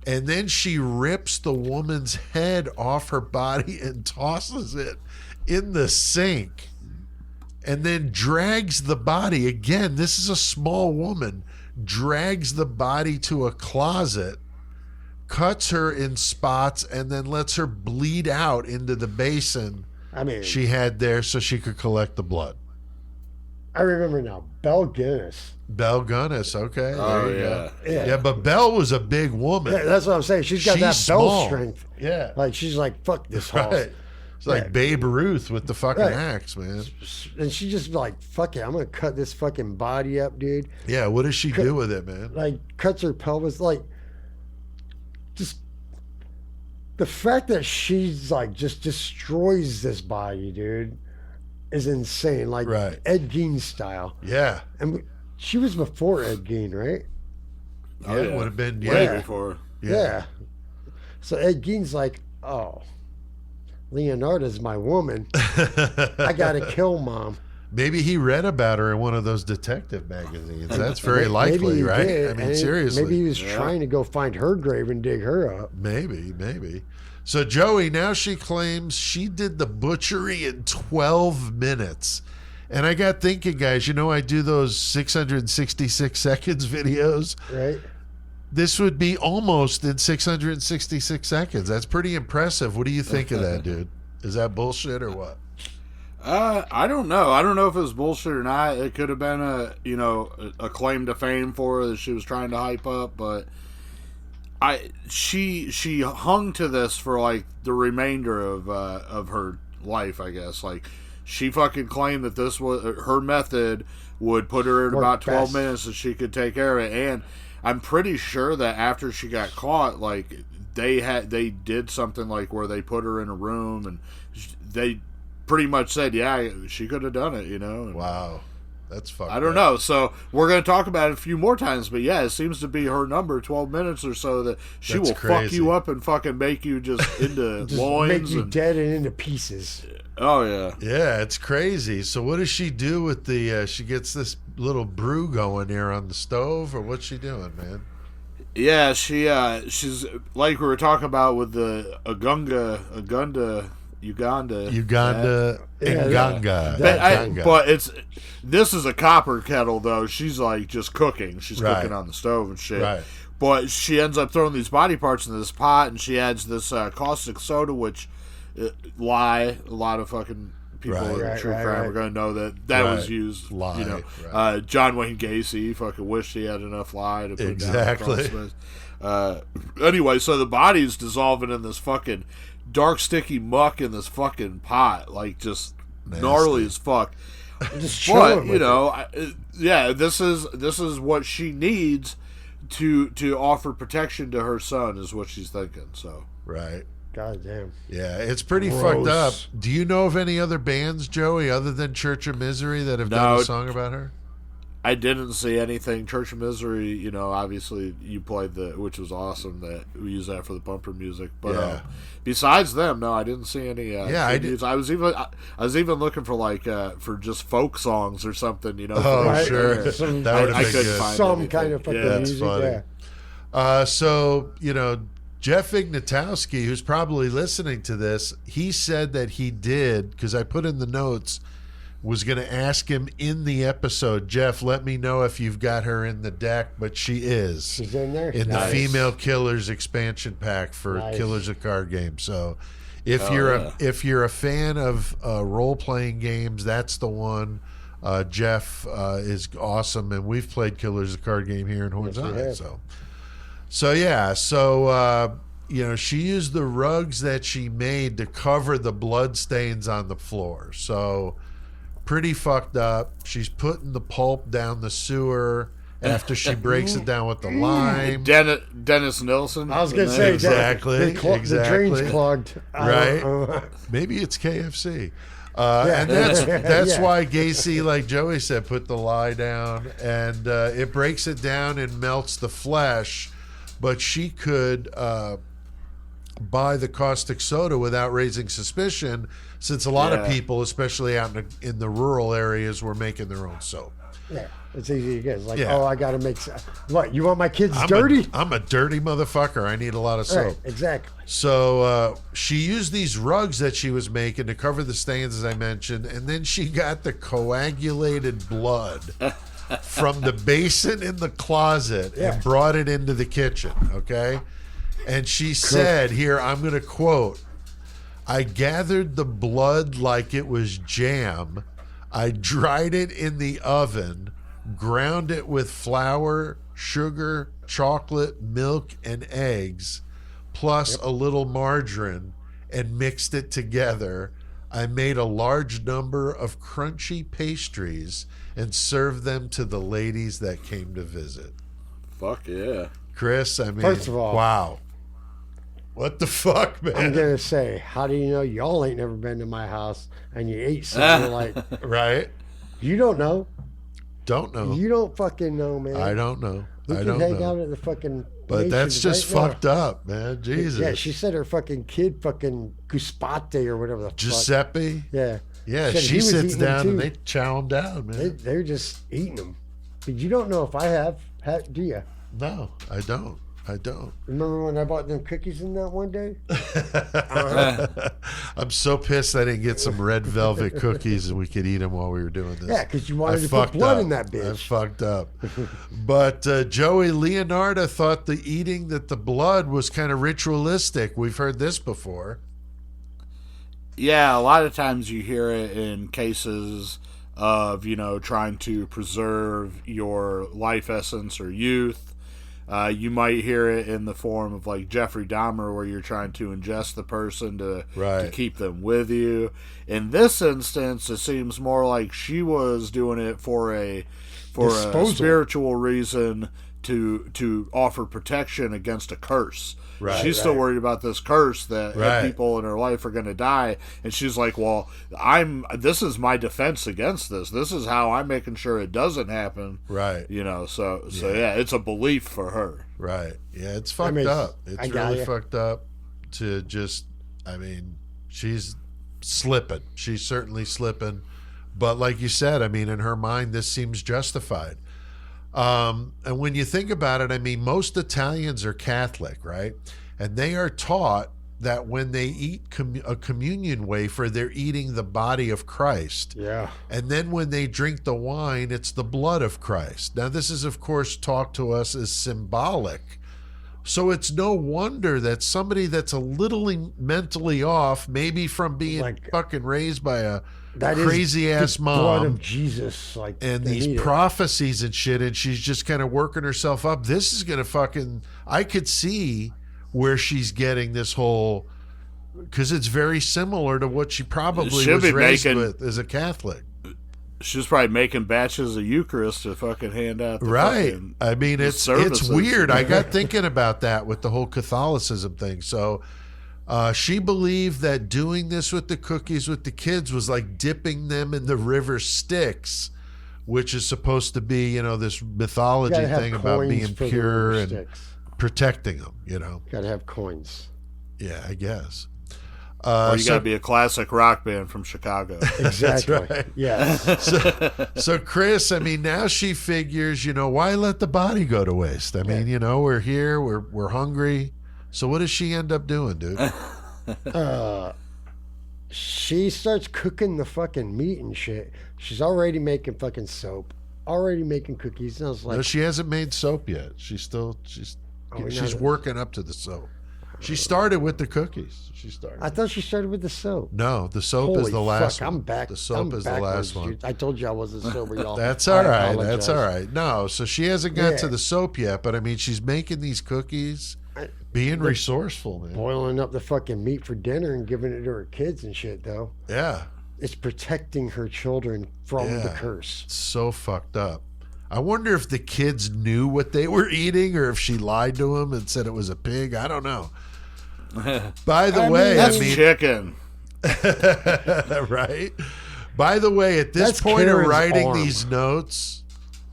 S2: And then she rips the woman's head off her body and tosses it in the sink. And then drags the body. Again, this is a small woman. Drags the body to a closet, cuts her in spots, and then lets her bleed out into the basin she had there so she could collect the blood.
S4: I remember now. Belle Guinness.
S2: Belle Guinness, okay.
S5: Oh,
S2: there you go.
S4: Yeah.
S2: Yeah, but Belle was a big woman.
S4: Yeah, that's what I'm saying. She's got that
S2: small.
S4: Belle strength.
S2: Yeah.
S4: Like, she's like, fuck this house.
S2: Right. It's like Babe Ruth with the fucking axe, man.
S4: And she just like, fuck it, I'm going to cut this fucking body up, dude.
S2: Yeah, what does she do with it, man?
S4: Like, cuts her pelvis. Like, just the fact that she's like, just destroys this body, dude, is insane. Like, Ed Gein style.
S2: Yeah.
S4: And she was before Ed Gein, right?
S2: Yeah, it would have been
S5: way before.
S4: Yeah. So Ed Gein's like, oh, Leonarda's my woman. I gotta kill mom.
S2: Maybe he read about her in one of those detective magazines. That's very likely, right?
S4: Did.
S2: I mean, seriously.
S4: Maybe he was trying to go find her grave and dig her up.
S2: Maybe. So Joey, now she claims she did the butchery in 12 minutes. And I got thinking, guys, I do those 666 seconds videos.
S4: Right.
S2: This would be almost in 666 seconds. That's pretty impressive. What do you think of that, dude? Is that bullshit or what?
S5: I don't know. I don't know if it was bullshit or not. It could have been a claim to fame for her that she was trying to hype up, but she hung to this for like the remainder of her life, I guess. Like, she fucking claimed that this was her method would put her in about 12 minutes and she could take care of it. And I'm pretty sure that after she got caught, like, they did something like where they put her in a room and they pretty much said, yeah, she could have done it, And
S2: wow. That's fucked
S5: I don't know. So we're going to talk about it a few more times, but yeah, it seems to be her number, 12 minutes or so, that she will fuck you up and fucking make you just into
S4: just
S5: loins.
S4: Make you dead and into pieces.
S5: Oh, yeah.
S2: Yeah, it's crazy. So what does she do with the, she gets this little brew going there on the stove, or what's she doing, man?
S5: Yeah, she's, like we were talking about with the Uganda. But this is a copper kettle though. She's like just cooking. She's cooking on the stove and shit.
S2: Right.
S5: But she ends up throwing these body parts into this pot, and she adds this caustic soda, which a lot of fucking people in true crime are going to know that was used. John Wayne Gacy fucking wished he had enough lye to put down. Anyway, so the body's dissolving in this fucking dark sticky muck in this fucking pot, like just gnarly as fuck. But this is what she needs to offer protection to her son, is what she's thinking. So
S2: right.
S4: God damn.
S2: Yeah, it's pretty fucked up. Do you know of any other bands, Joey, other than Church of Misery, that have done a song about her?
S5: I didn't see anything. Church of Misery, obviously you played which was awesome, that we use that for the bumper music. But besides them, no, I didn't see any. I did. I was even looking for for just folk songs or something.
S2: Oh, sure. That would have been good.
S4: Some kind of fucking music.
S2: Funny.
S4: Yeah.
S2: So Jeff Ignatowski, who's probably listening to this, he said that he did, because I put in the notes, was going to ask him in the episode, Jeff, let me know if you've got her in the deck, but she is.
S4: She's in there?
S2: In the Female Killers expansion pack for Killers of Card Game. So if you're a fan of role-playing games, that's the one. Jeff is awesome, and we've played Killers of Card Game here in Horns High. So she used the rugs that she made to cover the blood stains on the floor. So pretty fucked up. She's putting the pulp down the sewer after she breaks it down with the lime.
S5: Dennis Nelson.
S4: I was going to say
S2: exactly.
S4: The drain's clogged.
S2: Right. Maybe it's KFC. And that's why Gacy, like Joey said, put the lye down, and it breaks it down and melts the flesh. But she could buy the caustic soda without raising suspicion, since a lot of people, especially out in the rural areas, were making their own soap.
S4: Yeah, it's easy to get. It's like, I got to make... What, you want my kids dirty?
S2: I'm a dirty motherfucker. I need a lot of soap.
S4: Right, exactly.
S2: So she used these rugs that she was making to cover the stains, as I mentioned, and then she got the coagulated blood from the basin in the closet and brought it into the kitchen, okay? And she said, here, I'm going to quote, I gathered the blood like it was jam. I dried it in the oven, ground it with flour, sugar, chocolate, milk, and eggs, plus a little margarine, and mixed it together. I made a large number of crunchy pastries and served them to the ladies that came to visit.
S5: Fuck yeah.
S2: Chris, I mean,
S4: first of all,
S2: wow. What the fuck, man?
S4: I'm going to say, how do you know y'all ain't never been to my house and you ate something like...
S2: Right?
S4: You don't know.
S2: Don't know.
S4: You don't fucking know, man.
S2: I don't know.
S4: We can hang out at the fucking...
S2: But that's just fucked up, man. Jesus.
S4: Yeah, she said her fucking kid fucking Guspate or whatever the
S2: Giuseppe?
S4: fuck. Yeah.
S2: Yeah, she sits down and they chow him down, man.
S4: They're just eating them. But you don't know if I have, do you?
S2: No, I don't. I don't.
S4: Remember when I bought them cookies in that one day?
S2: I'm so pissed I didn't get some red velvet cookies and we could eat them while we were doing this.
S4: Yeah, because you wanted to put blood in that bitch.
S2: I fucked up. But Joey, Leonarda thought that the blood was kind of ritualistic. We've heard this before.
S5: Yeah, a lot of times you hear it in cases of, trying to preserve your life essence or youth. You might hear it in the form of like Jeffrey Dahmer, where you're trying to ingest the person to keep them with you. In this instance, it seems more like she was doing it for a spiritual reason to offer protection against a curse.
S2: Right,
S5: she's still worried about this curse that people in her life are going to die, and she's like, "Well, this is my defense against this. This is how I'm making sure it doesn't happen."
S2: Right.
S5: So it's a belief for her.
S2: Right. Yeah, it's fucked up. It's really fucked up to just. I mean, she's slipping. She's certainly slipping, but like you said, I mean, in her mind, this seems justified. And when you think about it, I mean, most Italians are Catholic, right? And they are taught that when they eat a communion wafer, they're eating the body of Christ.
S4: Yeah.
S2: And then when they drink the wine, it's the blood of Christ. Now, this is, of course, taught to us as symbolic. So it's no wonder that somebody that's a little mentally off, maybe from being fucking raised by a crazy ass mom,
S4: blood of Jesus,
S2: and these prophecies and shit, and she's just kind of working herself up. This is gonna fucking. I could see where she's getting this whole, because it's very similar to what she probably was raised with as a Catholic.
S5: She was probably making batches of Eucharist to fucking hand out.
S2: I mean, it's weird. I got thinking about that with the whole Catholicism thing. So she believed that doing this with the cookies with the kids was like dipping them in the river Styx, which is supposed to be, this mythology thing about being pure and protecting them.
S4: Gotta have coins.
S2: Yeah, I guess.
S5: Or you got to be a classic rock band from Chicago.
S4: Exactly.
S2: Right.
S4: Yeah.
S2: So Chris, I mean, now she figures, why let the body go to waste? I mean, we're here, we're hungry. So what does she end up doing, dude?
S4: She starts cooking the fucking meat and shit. She's already making fucking soap, already making cookies. And I was like,
S2: no, she hasn't made soap yet. She's working up to the soap. She started with the cookies.
S4: I thought she started with the soap.
S2: No, the soap is the last one.
S4: I'm back.
S2: The soap is the last one.
S4: Dude. I told you I wasn't sober, y'all.
S2: That's all right. That's all right. No, so she hasn't got to the soap yet, but I mean, she's making these cookies, being resourceful, man.
S4: Boiling up the fucking meat for dinner and giving it to her kids and shit, though.
S2: Yeah.
S4: It's protecting her children from the curse.
S2: It's so fucked up. I wonder if the kids knew what they were eating or if she lied to them and said it was a pig. I don't know. By the way,
S5: that's chicken.
S2: Right? By the way, at this point of writing these notes,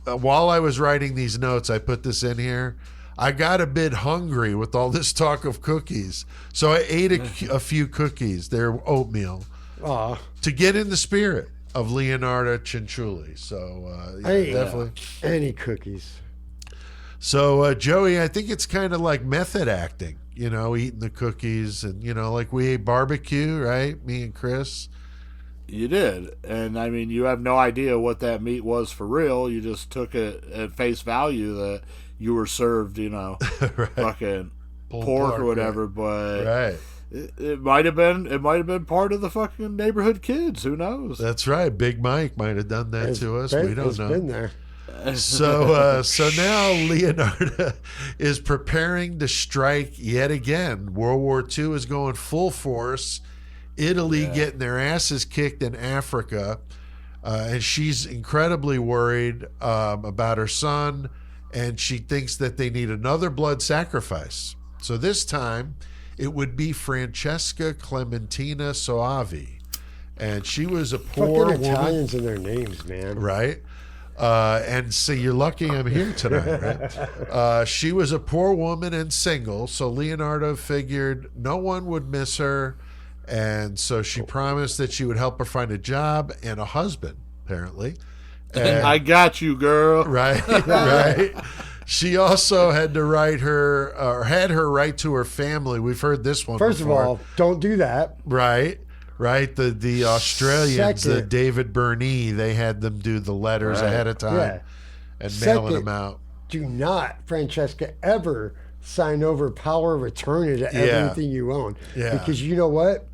S2: while I was writing these notes, I put this in here. I got a bit hungry with all this talk of cookies. So I ate a few cookies. They're oatmeal. To get in the spirit of Leonarda Cianciulli. So definitely.
S4: Any cookies.
S2: So, Joey, I think it's kind of like method acting, eating the cookies and, like we ate barbecue, right? Me and Chris.
S5: You did. And, I mean, you have no idea what that meat was for real. You just took it at face value that you were served, fucking pork or whatever. Right. But it might have been part of the fucking neighborhood kids. Who knows?
S2: That's right. Big Mike might have done that to us. We don't know.
S4: Been there.
S2: So now Leonarda is preparing to strike yet again. World War II is going full force. Italy getting their asses kicked in Africa. And she's incredibly worried about her son. And she thinks that they need another blood sacrifice. So this time it would be Francesca Clementina Soavi. And she was a poor
S4: fucking
S2: woman.
S4: Italians in their names, man.
S2: Right? And so you're lucky I'm here tonight, right? She was a poor woman and single, so Leonarda figured no one would miss her, and so she promised that she would help her find a job and a husband, apparently. And,
S5: I got you, girl.
S2: Right, right. She also had to write her, or had her write to her family. We've heard this one
S4: First
S2: before.
S4: of all, don't do that.
S2: Right. The Australians, the
S4: Second.
S2: David Burney, they had them do the letters ahead of time
S4: Yeah.
S2: and mailing
S4: Second,
S2: them out.
S4: Do not, Francesca, ever sign over power of attorney to everything you own.
S2: Yeah.
S4: Because you know what?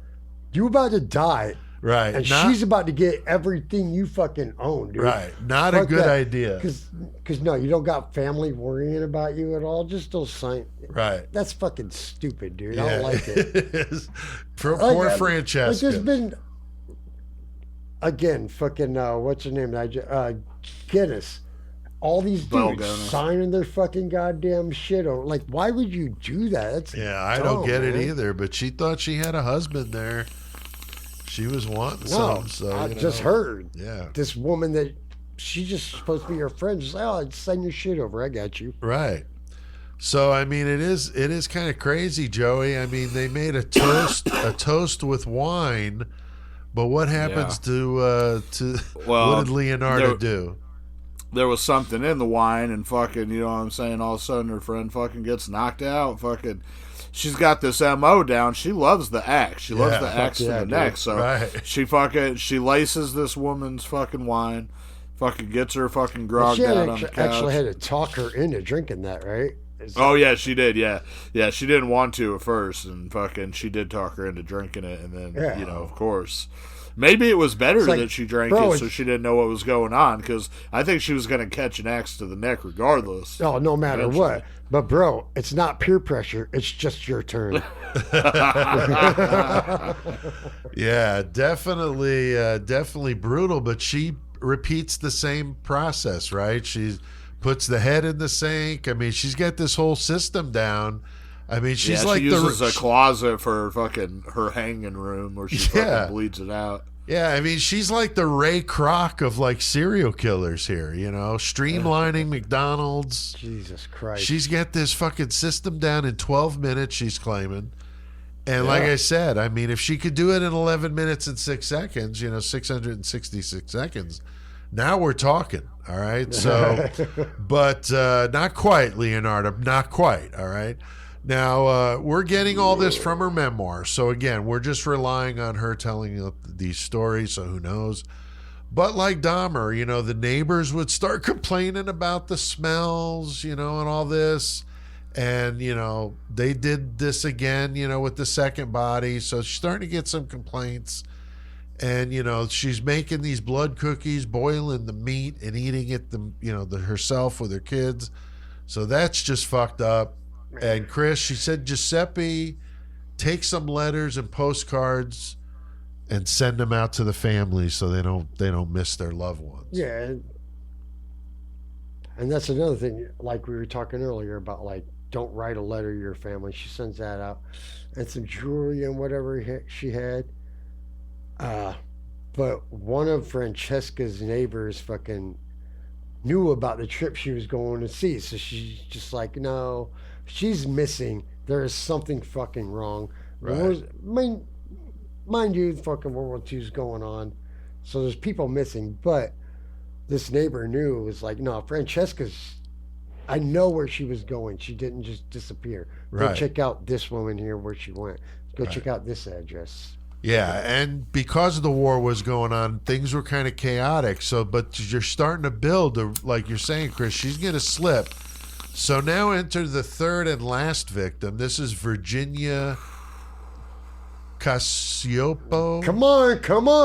S4: You're about to die.
S2: Right.
S4: And she's about to get everything you fucking own, dude.
S2: Right. Not a good idea.
S4: Because no, you don't got family worrying about you at all. Just don't sign.
S2: Right.
S4: That's fucking stupid, dude. I don't like it.
S2: It is. Poor Francesca.
S4: Like there's been, again, fucking, what's her name? Guinness. All these dudes signing their fucking goddamn shit over. Like, why would you do that? That's
S2: I
S4: dumb,
S2: don't get it
S4: man.
S2: either. But she thought she had a husband there. She was wanting some. So
S4: I just heard.
S2: Yeah.
S4: This woman that she's just supposed to be your friend. She's like, oh, send your shit over. I got you.
S2: Right. So I mean, it is kind of crazy, Joey. I mean, they made a toast with wine, but what happens to what did Leonarda do?
S5: There was something in the wine, and fucking, you know what I'm saying? All of a sudden, her friend fucking gets knocked out. Fucking, she's got this MO down. She loves the axe. She loves the axe to the neck. So she laces this woman's fucking wine, fucking gets her fucking grogged out on the couch.
S4: Actually had to talk her into drinking that, right?
S5: Oh yeah, she did. Yeah, she didn't want to at first, and fucking she did talk her into drinking it, and then you know, of course. Maybe it was better that she drank it so she didn't know what was going on, because I think she was going to catch an axe to the neck regardless.
S4: Oh, no matter what. But, bro, it's not peer pressure. It's just your turn.
S2: Yeah, definitely brutal, but she repeats the same process, right? She puts the head in the sink. I mean, she's got this whole system down. I mean, she's like
S5: she uses a closet for fucking her hanging room where she fucking bleeds it out.
S2: Yeah, I mean, she's like the Ray Kroc of like serial killers here, you know, streamlining McDonald's.
S4: Jesus Christ.
S2: She's got this fucking system down in 12 minutes, she's claiming. And like I said, I mean, if she could do it in 11 minutes and 6 seconds, you know, 666 seconds, now we're talking, all right? So, but not quite, Leonarda, not quite, all right? Now, we're getting all this from her memoir. So, again, we're just relying on her telling these stories, so who knows. But like Dahmer, you know, the neighbors would start complaining about the smells, you know, and all this. And, you know, they did this again, you know, with the second body. So she's starting to get some complaints. And, you know, she's making these blood cookies, boiling the meat and eating it, herself with her kids. So that's just fucked up. And Chris, she said, Giuseppe, take some letters and postcards and send them out to the families so they don't miss their loved ones.
S4: Yeah, and that's another thing. Like we were talking earlier about, like, don't write a letter to your family. She sends that out, and some jewelry and whatever she had. But one of Francesca's neighbors fucking knew about the trip she was going to see, so she's just like, no. She's missing. There is something fucking wrong.
S2: Right.
S4: Mind you, fucking World War II is going on. So there's people missing. But this neighbor knew. It was like, no, I know where she was going. She didn't just disappear. Go check out this woman here where she went. Go check out this address.
S2: Yeah, and because the war was going on, things were kind of chaotic. So, but you're starting to build, like you're saying, Chris, she's going to slip. So now enter the third and last victim. This is Virginia Casiopo.
S4: Come on,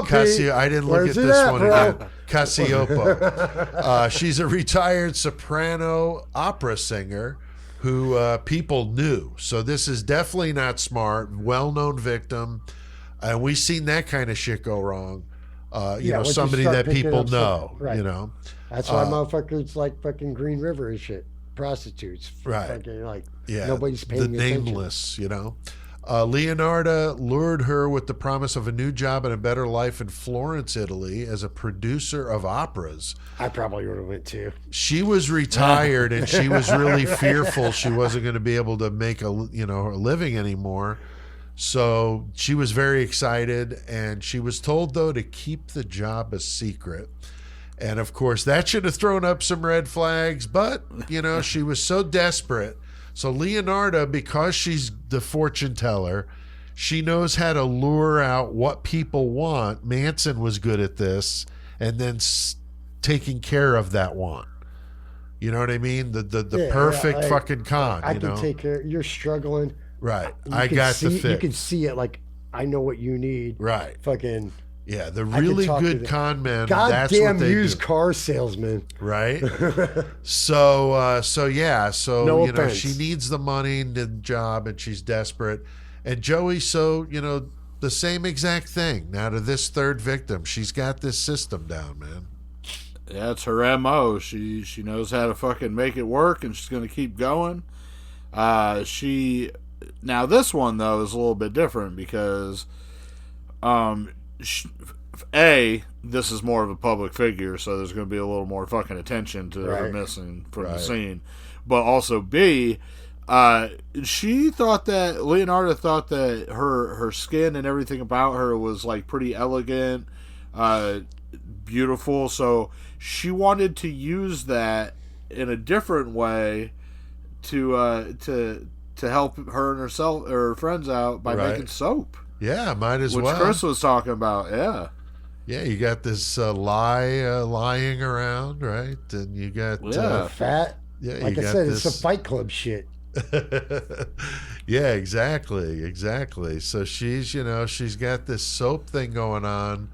S4: Pete.
S2: I didn't look at this one again. Casiopo. She's a retired soprano opera singer who people knew. So this is definitely not smart. Well-known victim. And we've seen that kind of shit go wrong. Somebody that people know, you know.
S4: That's why motherfuckers like fucking Green River and shit. Prostitutes, fucking, like, nobody's paying
S2: the
S4: attention.
S2: nameless, you know. Leonarda lured her with the promise of a new job and a better life in Florence, Italy, as a producer of operas.
S4: I probably would have went too.
S2: She was retired and she was really fearful she wasn't going to be able to make a living anymore. So she was very excited, and she was told though to keep the job a secret. And of course, that should have thrown up some red flags, but, you know, she was so desperate. So Leonarda, because she's the fortune teller, she knows how to lure out what people want. Manson was good at this, and then taking care of that want. You know what I mean? The perfect fucking con.
S4: I can take care. You're struggling.
S2: Right. I got the fix.
S4: You can see it like, I know what you need.
S2: Right.
S4: Fucking.
S2: Yeah, the really good con men. That's what
S4: Goddamn
S2: they
S4: used
S2: do.
S4: car salesman.
S2: Right. So
S4: No
S2: you know,
S4: offense.
S2: she needs the money and the job, and she's desperate. And Joey, so you know, the same exact thing. Now to this third victim, she's got this system down, man.
S5: Yeah, it's her MO. She knows how to fucking make it work, and she's gonna keep going. Now this one though is a little bit different because, this is more of a public figure, so there's going to be a little more fucking attention to her missing from the scene. But also B, she thought that Leonarda thought that her skin and everything about her was like pretty elegant, beautiful. So she wanted to use that in a different way to help her and her friends out by making soap.
S2: Yeah, might as well.
S5: Which Chris was talking about. Yeah.
S2: Yeah, you got this lying around, right? And you got
S4: fat.
S2: Yeah,
S4: like I said, it's a Fight Club shit.
S2: Yeah, exactly. So she's got this soap thing going on.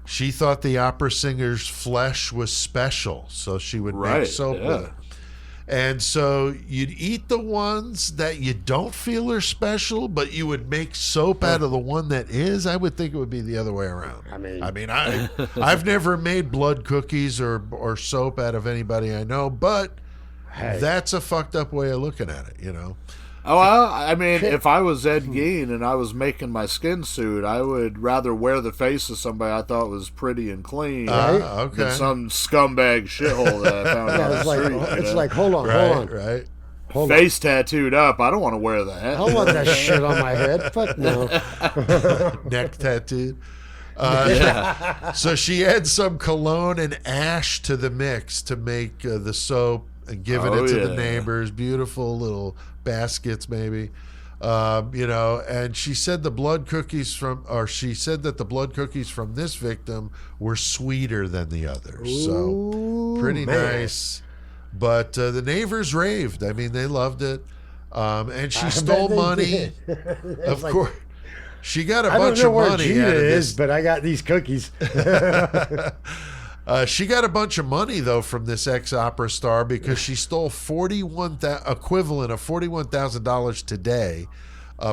S2: She thought the opera singer's flesh was special, so she would make soap with it. And so you'd eat the ones that you don't feel are special, but you would make soap out of the one that is. I would think it would be the other way around. I've never made blood cookies or soap out of anybody I know, but that's a fucked up way of looking at it, you know.
S5: Oh, well, I mean, if I was Ed Gein and I was making my skin suit, I would rather wear the face of somebody I thought was pretty and clean than some scumbag shithole that I found on the street.
S4: It's like, hold on.
S2: Right.
S5: Face tattooed up. I don't want to wear that.
S4: I don't want that shit on my head. Fuck no.
S2: Neck tattooed. So she adds some cologne and ash to the mix to make the soap and giving it to the neighbors. Beautiful little baskets, maybe. And she said that the blood cookies from this victim were sweeter than the others. So pretty nice. But the neighbors raved. I mean, they loved it. And she stole money. Of course. She got a bunch of money out of this.
S4: But I got these cookies.
S2: She got a bunch of money though from this ex-opera star because she stole equivalent of $41,000 today,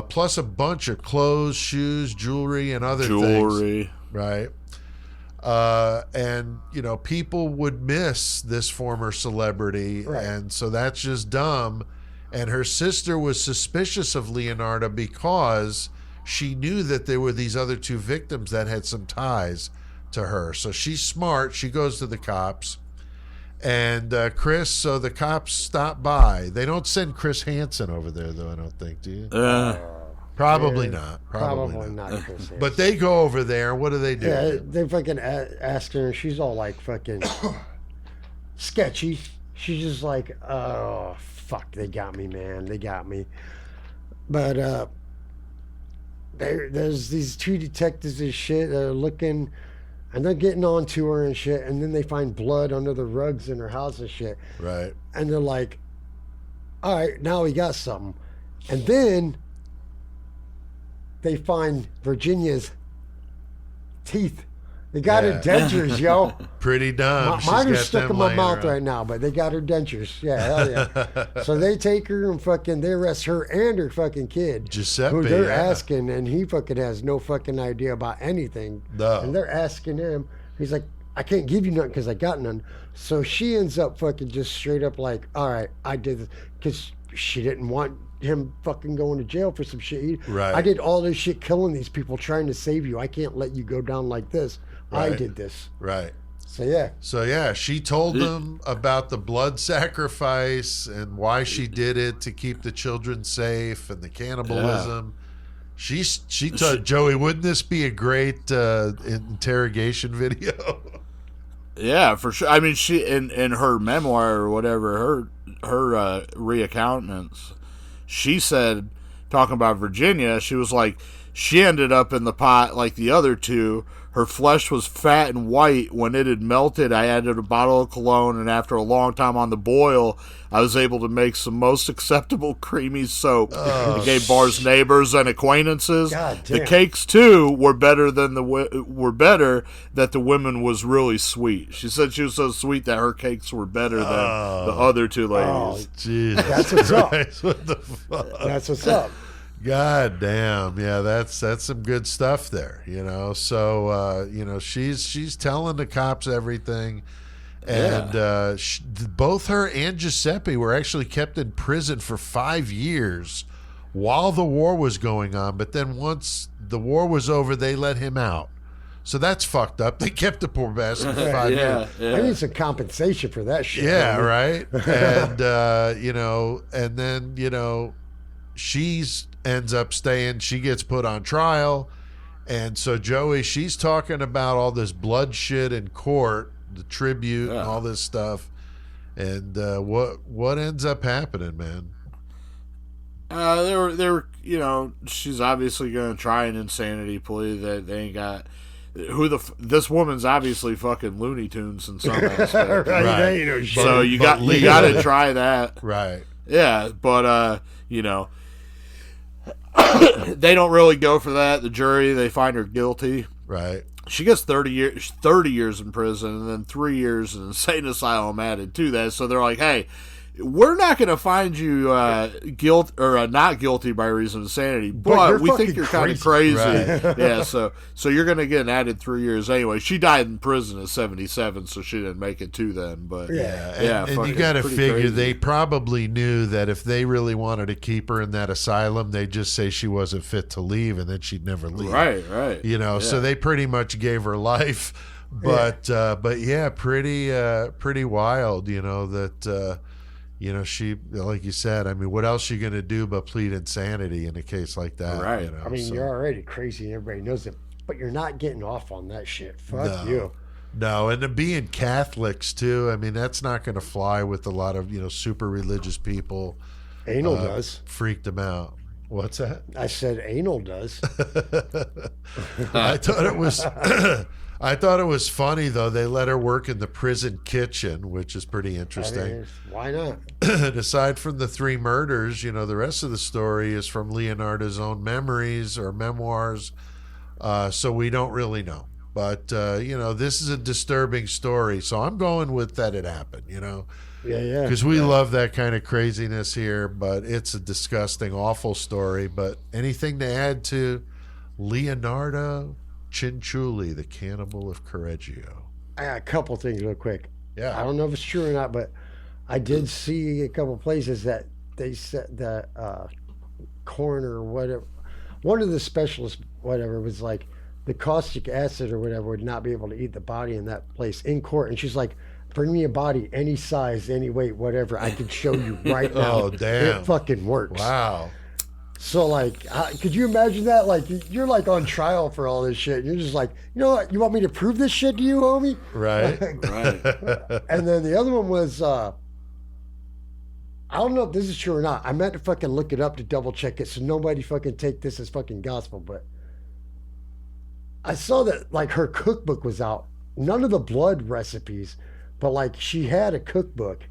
S2: plus a bunch of clothes, shoes, jewelry, and other things. Right. And people would miss this former celebrity, and so that's just dumb. And her sister was suspicious of Leonarda because she knew that there were these other two victims that had some ties to her. So she's smart. She goes to the cops. And Chris, so the cops stop by. They don't send Chris Hansen over there, though, I don't think, do you? Probably not. Probably not Chris Hansen. But they go over there. What do they do?
S4: Yeah, they fucking ask her. She's all like fucking sketchy. She's just like, oh, fuck, they got me, man. They got me. But there's these two detectives and shit that are looking... And they're getting on to her and shit, and then they find blood under the rugs in her house and shit.
S2: Right.
S4: And they're like, all right, now we got something. And then they find Virginia's teeth. They got her dentures, yo.
S2: Pretty dumb.
S4: Mine are stuck in my mouth right now, but they got her dentures. Yeah, hell yeah. So they take her and they arrest her and her fucking kid.
S2: Giuseppe.
S4: Who they're asking, and he fucking has no fucking idea about anything.
S2: No.
S4: And they're asking him. He's like, I can't give you nothing because I got none. So she ends up fucking just straight up like, all right, I did this. Because she didn't want him fucking going to jail for some shit.
S2: Right.
S4: I did all this shit killing these people trying to save you. I can't let you go down like this.
S2: Right.
S4: I did this.
S2: Right.
S4: So yeah, she told them about the blood sacrifice and why she did it to keep the children safe and the cannibalism. She told Joey, wouldn't this be a great interrogation video?
S5: Yeah, for sure. I mean, she in her memoir or whatever, her reaccountants, she said, talking about Virginia, she was like, she ended up in the pot like the other two. Her flesh was fat and white. When it had melted, I added a bottle of cologne, and after a long time on the boil, I was able to make some most acceptable creamy soap. It gave Barr's neighbors and acquaintances. The cakes too were better that the women was really sweet. She said she was so sweet that her cakes were better than the other two ladies.
S2: Jesus,
S4: that's what's up.
S2: What the fuck?
S4: That's what's up.
S2: God damn, yeah, that's some good stuff there, you know. So she's telling the cops everything, and both her and Giuseppe were actually kept in prison for 5 years while the war was going on. But then once the war was over, they let him out. So that's fucked up. They kept the poor bastard for 5 years.
S4: I need some compensation for that shit.
S2: Yeah, right. And and then she's ends up staying. She gets put on trial, and so Joey, she's talking about all this blood shit in court, the tribute and all this stuff. And what ends up happening, man?
S5: She's obviously going to try an insanity plea that they ain't got. This woman's obviously fucking Looney Tunes in some aspect.
S2: Right.
S5: So you got to try that.
S2: Right.
S5: Yeah, but they don't really go for that. The jury, they find her guilty.
S2: Right.
S5: She gets 30 years in prison, and then 3 years in an insane asylum added to that. So they're like, hey, we're not going to find you not guilty by reason of insanity, but we think you're kind of crazy.
S2: Right.
S5: Yeah, so you're going to get an added 3 years anyway. She died in prison at 77, so she didn't make it to then. But
S2: and you got to figure crazy. They probably knew that if they really wanted to keep her in that asylum, they'd just say she wasn't fit to leave, and then she'd never leave.
S5: Right.
S2: So they pretty much gave her life. But pretty wild. That. She, like you said, I mean, what else are you going to do but plead insanity in a case like that?
S5: Right.
S4: I mean, you're already crazy and everybody knows it, but you're not getting off on that shit. Fuck you.
S2: No, and then being Catholics, too, I mean, that's not going to fly with a lot of, super religious people.
S4: Anal does.
S2: Freaked them out. What's that?
S4: I said anal does.
S2: I thought it was... I thought it was funny, though. They let her work in the prison kitchen, which is pretty interesting.
S4: I mean, why not?
S2: And aside from the 3 murders, the rest of the story is from Leonarda's own memories or memoirs, so we don't really know. But, this is a disturbing story, so I'm going with that it happened,
S4: Yeah.
S2: Because we love that kind of craziness here, but it's a disgusting, awful story. But anything to add to Leonarda Cianciulli, the Cannibal of Correggio?
S4: I got a couple things real quick.
S2: Yeah.
S4: I don't know if it's true or not, but I did see a couple places that they said that coroner or whatever, one of the specialists, whatever, was like the caustic acid or whatever would not be able to eat the body in that place in court. And she's like, bring me a body, any size, any weight, whatever. I can show you right now.
S2: Oh, damn.
S4: It fucking works.
S2: Wow.
S4: So, like, could you imagine that? Like, you're, like, on trial for all this shit. And you're just like, you know what? You want me to prove this shit to you, homie?
S2: Right.
S5: Right.
S4: And then the other one was, I don't know if this is true or not. I meant to fucking look it up to double check it so nobody fucking take this as fucking gospel. But I saw that, like, her cookbook was out. None of the blood recipes, but, like, she had a cookbook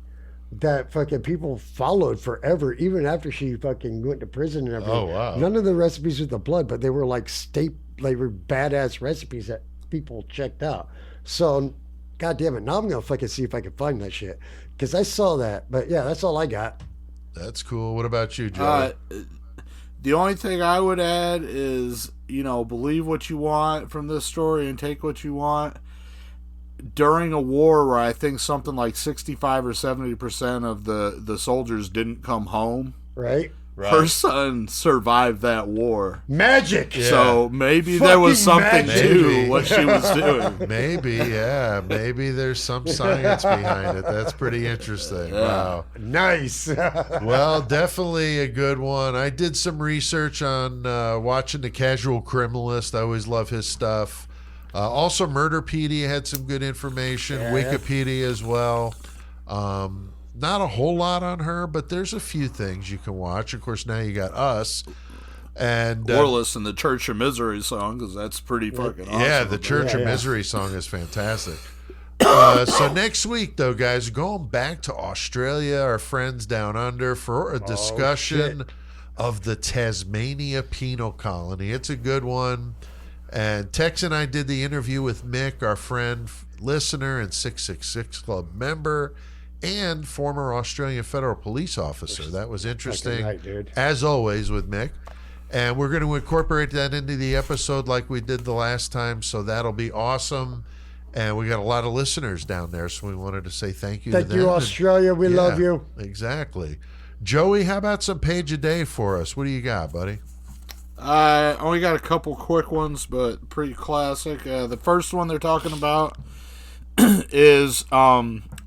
S4: that fucking people followed forever, even after she fucking went to prison and everything.
S2: Oh, wow.
S4: None of the recipes with the blood, but they were like they were badass recipes that people checked out. So, God damn it, now I'm gonna fucking see if I can find that shit because I saw that. But yeah, that's all I got.
S2: That's cool. What about you, Joe?
S5: The only thing I would add is, believe what you want from this story and take what you want. During a war where I think something like 65 or 70% of the soldiers didn't come home,
S4: right?
S5: Her son survived that war.
S4: Magic.
S2: Yeah.
S5: So maybe there was something to what she was doing.
S2: Maybe, yeah. Maybe there's some science behind it. That's pretty interesting.
S5: Yeah.
S2: Wow.
S4: Nice.
S2: Well, definitely a good one. I did some research on watching The Casual Criminalist. I always love his stuff. Also, Murderpedia had some good information. Wikipedia as well. Not a whole lot on her, but there's a few things you can watch. Of course, now you got us. And
S5: or listen to the Church of Misery song, because that's pretty fucking awesome.
S2: Yeah, the Church of Misery song is fantastic. So next week, though, guys, going back to Australia, our friends down under, for a discussion of the Tasmania Penal Colony. It's a good one. And Tex and I did the interview with Mick, our friend, listener, and 666 Club member, and former Australian federal police officer. That was interesting, as always, with Mick. And we're going to incorporate that into the episode like we did the last time, so that'll be awesome. And we got a lot of listeners down there, so we wanted to say thank you to them.
S4: Thank you, Australia. We love you.
S2: Exactly. Joey, how about some page a day for us? What do you got, buddy?
S5: I only got a couple quick ones, but pretty classic. The first one they're talking about is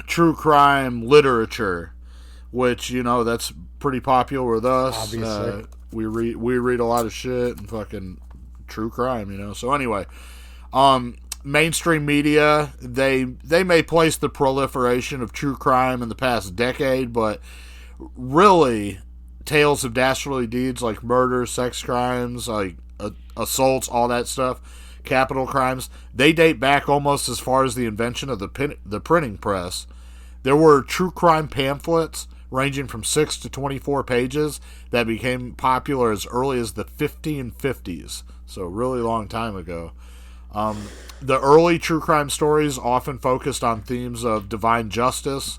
S5: true crime literature, which, you know, that's pretty popular with us.
S4: Obviously.
S5: We read a lot of shit and fucking true crime, you know. So anyway, mainstream media, they may place the proliferation of true crime in the past decade, but really tales of dastardly deeds like murder, sex crimes, like assaults, all that stuff, capital crimes, they date back almost as far as the invention of the printing press. There were true crime pamphlets ranging from 6 to 24 pages that became popular as early as the 1550s, so a really long time ago. The early true crime stories often focused on themes of divine justice,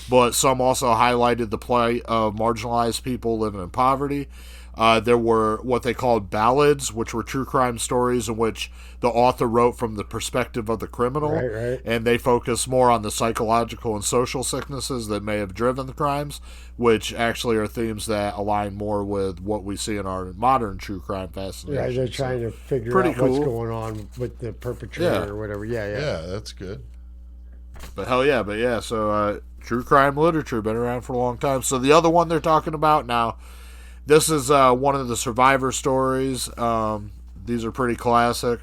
S5: but some also highlighted the plight of marginalized people living in poverty. There were what they called ballads, which were true crime stories in which the author wrote from the perspective of the criminal,
S4: right.
S5: And they focus more on the psychological and social sicknesses that may have driven the crimes, which actually are themes that align more with what we see in our modern true crime fascination.
S4: Yeah, they're trying to figure out what's going on with the perpetrator or whatever. Yeah,
S2: that's good.
S5: But hell yeah, so true crime literature, been around for a long time. So the other one they're talking about now, this is one of the survivor stories. These are pretty classic.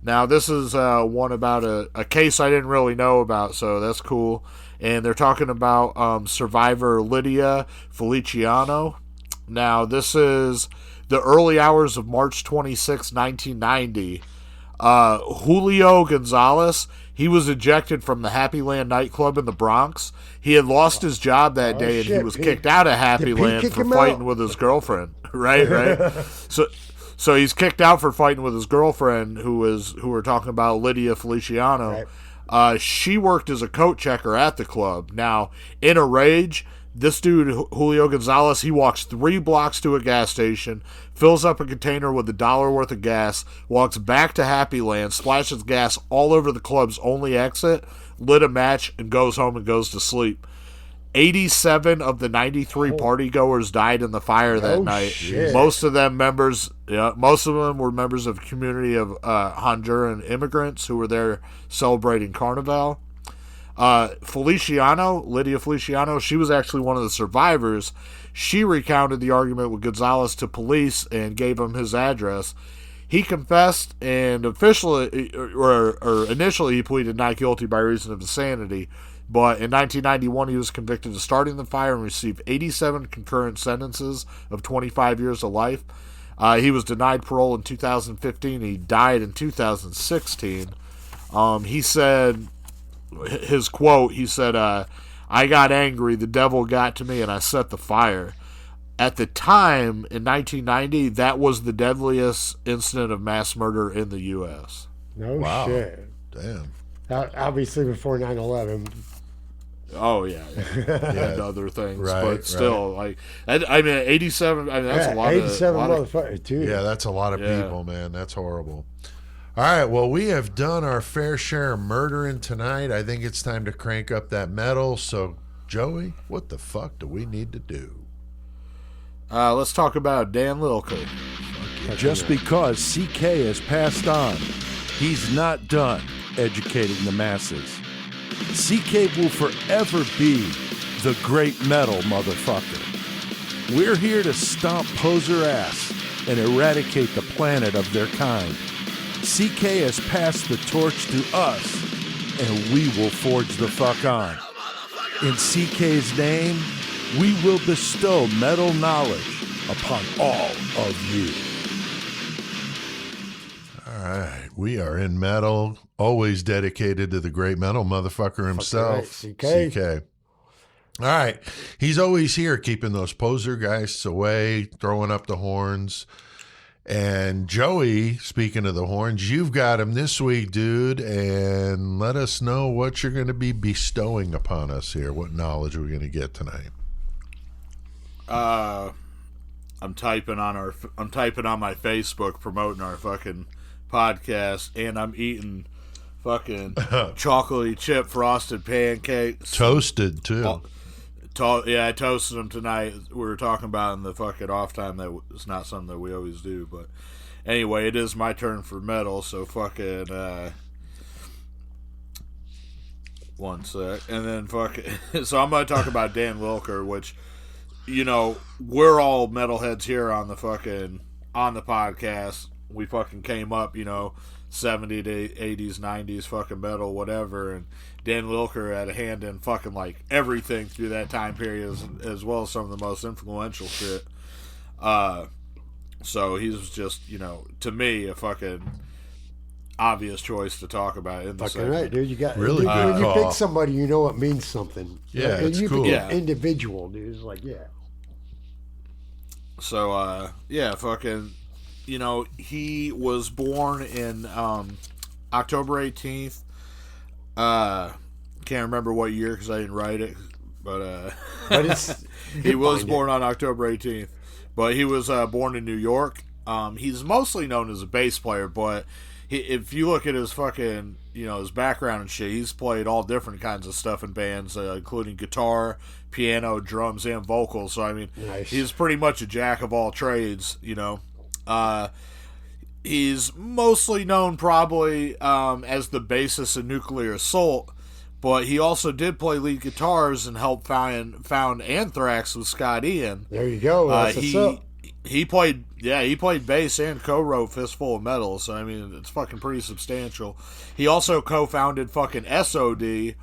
S5: Now, this is one about a case I didn't really know about, so that's cool. And they're talking about survivor Lydia Feliciano. Now, this is the early hours of March 26, 1990. Julio Gonzalez, he was ejected from the Happy Land nightclub in the Bronx. He had lost his job that day, and he was kicked out of Happy Land for fighting with his girlfriend. Right. So he's kicked out for fighting with his girlfriend, who we're talking about, Lydia Feliciano. Right. She worked as a coat checker at the club. Now, in a rage, this dude, Julio Gonzalez, he walks 3 blocks to a gas station, fills up a container with $1 worth of gas, walks back to Happy Land, splashes gas all over the club's only exit, lit a match, and goes home and goes to sleep. 87 of the 93 partygoers died in the fire that night.
S4: Shit.
S5: Most of them were members of a community of Honduran immigrants who were there celebrating Carnival. Lydia Feliciano, she was actually one of the survivors. She recounted the argument with Gonzalez to police and gave him his address. He confessed and initially he pleaded not guilty by reason of insanity. But in 1991, he was convicted of starting the fire and received 87 concurrent sentences of 25 years to life. He was denied parole in 2015. He died in 2016. He said, his quote, he said, I got angry, the devil got to me, and I set the fire. At the time, in 1990, that was the deadliest incident of mass murder in the U.S.
S4: No shit.
S2: Damn.
S4: Obviously before 9/11.
S5: Oh, yeah. And other things. Right, but still, like, I mean, 87, I mean, that's a lot
S4: 87
S5: of...
S4: 87 motherfuckers, too.
S2: Yeah, that's a lot of people, man. That's horrible. All right, well, we have done our fair share of murdering tonight. I think it's time to crank up that metal. So, Joey, what the fuck do we need to do?
S5: Let's talk about Dan Lilker.
S7: Just because CK has passed on, he's not done educating the masses. CK will forever be the great metal motherfucker. We're here to stomp poser ass and eradicate the planet of their kind. CK has passed the torch to us, and we will forge the fuck on. In CK's name, we will bestow metal knowledge upon all of you.
S2: All right, we are in metal, always dedicated to the great metal motherfucker himself,
S4: right,
S2: CK. All right, he's always here keeping those poser guys away, throwing up the horns. And Joey, speaking of the horns, you've got him this week, dude, and let us know what you're going to be bestowing upon us here. What knowledge are we going to get tonight?
S5: I'm typing on my Facebook promoting our fucking podcast, and I'm eating fucking chocolatey chip frosted pancakes.
S2: Toasted, too.
S5: Yeah, I toasted them tonight. We were talking about in the fucking off time that it's not something that we always do, but anyway, it is my turn for metal, so fucking one sec. And then fucking so I'm gonna talk about Dan Lilker, which, you know, we're all metalheads here on the podcast. We fucking came up, you know, 70s to 80s, 90s fucking metal, whatever, and Dan Lilker had a hand in fucking like everything through that time period, as well as some of the most influential shit. So he was just, you know, to me, a fucking obvious choice to talk about in the
S4: fucking
S5: segment.
S4: right, dude. You got
S2: really good
S4: when you
S2: call.
S4: pick somebody, you know it means something.
S2: Yeah,
S4: like,
S2: it's
S4: you
S2: cool.
S4: pick
S5: Yeah.
S4: an individual, dude. It's like, yeah.
S5: So, yeah, fucking, you know, he was born in October 18th. Can't remember what year because I didn't write it, but
S4: But it's
S5: he was born on October 18th. But he was born in New York. He's mostly known as a bass player, but if you look at his fucking, you know, his background and shit, he's played all different kinds of stuff in bands, including guitar, piano, drums, and vocals. So, I mean,
S4: Nice.
S5: he's pretty much a jack of all trades, you know. He's mostly known probably as the bassist in Nuclear Assault, but he also did play lead guitars and helped found Anthrax with Scott Ian.
S4: there you go. That's what's up.
S5: He played bass and co-wrote Fistful of Metal, so I mean it's fucking pretty substantial. He also co-founded fucking SOD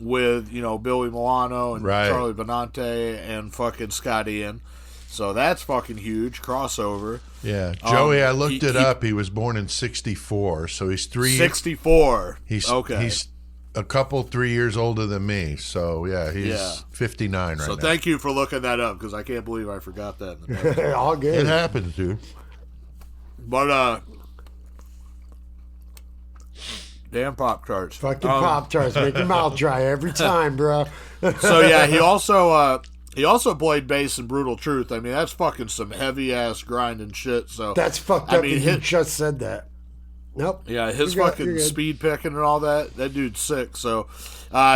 S5: with, you know, Billy Milano and
S2: Right.
S5: Charlie Benante and fucking Scott Ian. So that's fucking huge crossover.
S2: Yeah, Joey, I looked it
S5: he-
S2: up. He was born in 64, so he's
S5: 64.
S2: He's
S5: okay.
S2: He's a couple 3 years older than me. So yeah, he's 59 right
S5: so
S2: now.
S5: thank you for looking that up because I can't believe I forgot that. In the past.
S4: All
S2: It
S4: good.
S2: happens, dude.
S5: But damn Pop-Tarts.
S4: Fucking Pop-Tarts make your mouth dry every time, bro.
S5: So yeah, he also played bass in Brutal Truth. I mean, that's fucking some heavy ass grinding shit. So
S4: That's fucked
S5: I
S4: up
S5: mean,
S4: that you just said that. Nope.
S5: yeah, his
S4: You're good,
S5: fucking
S4: you're good.
S5: speed picking and all that dude's sick. So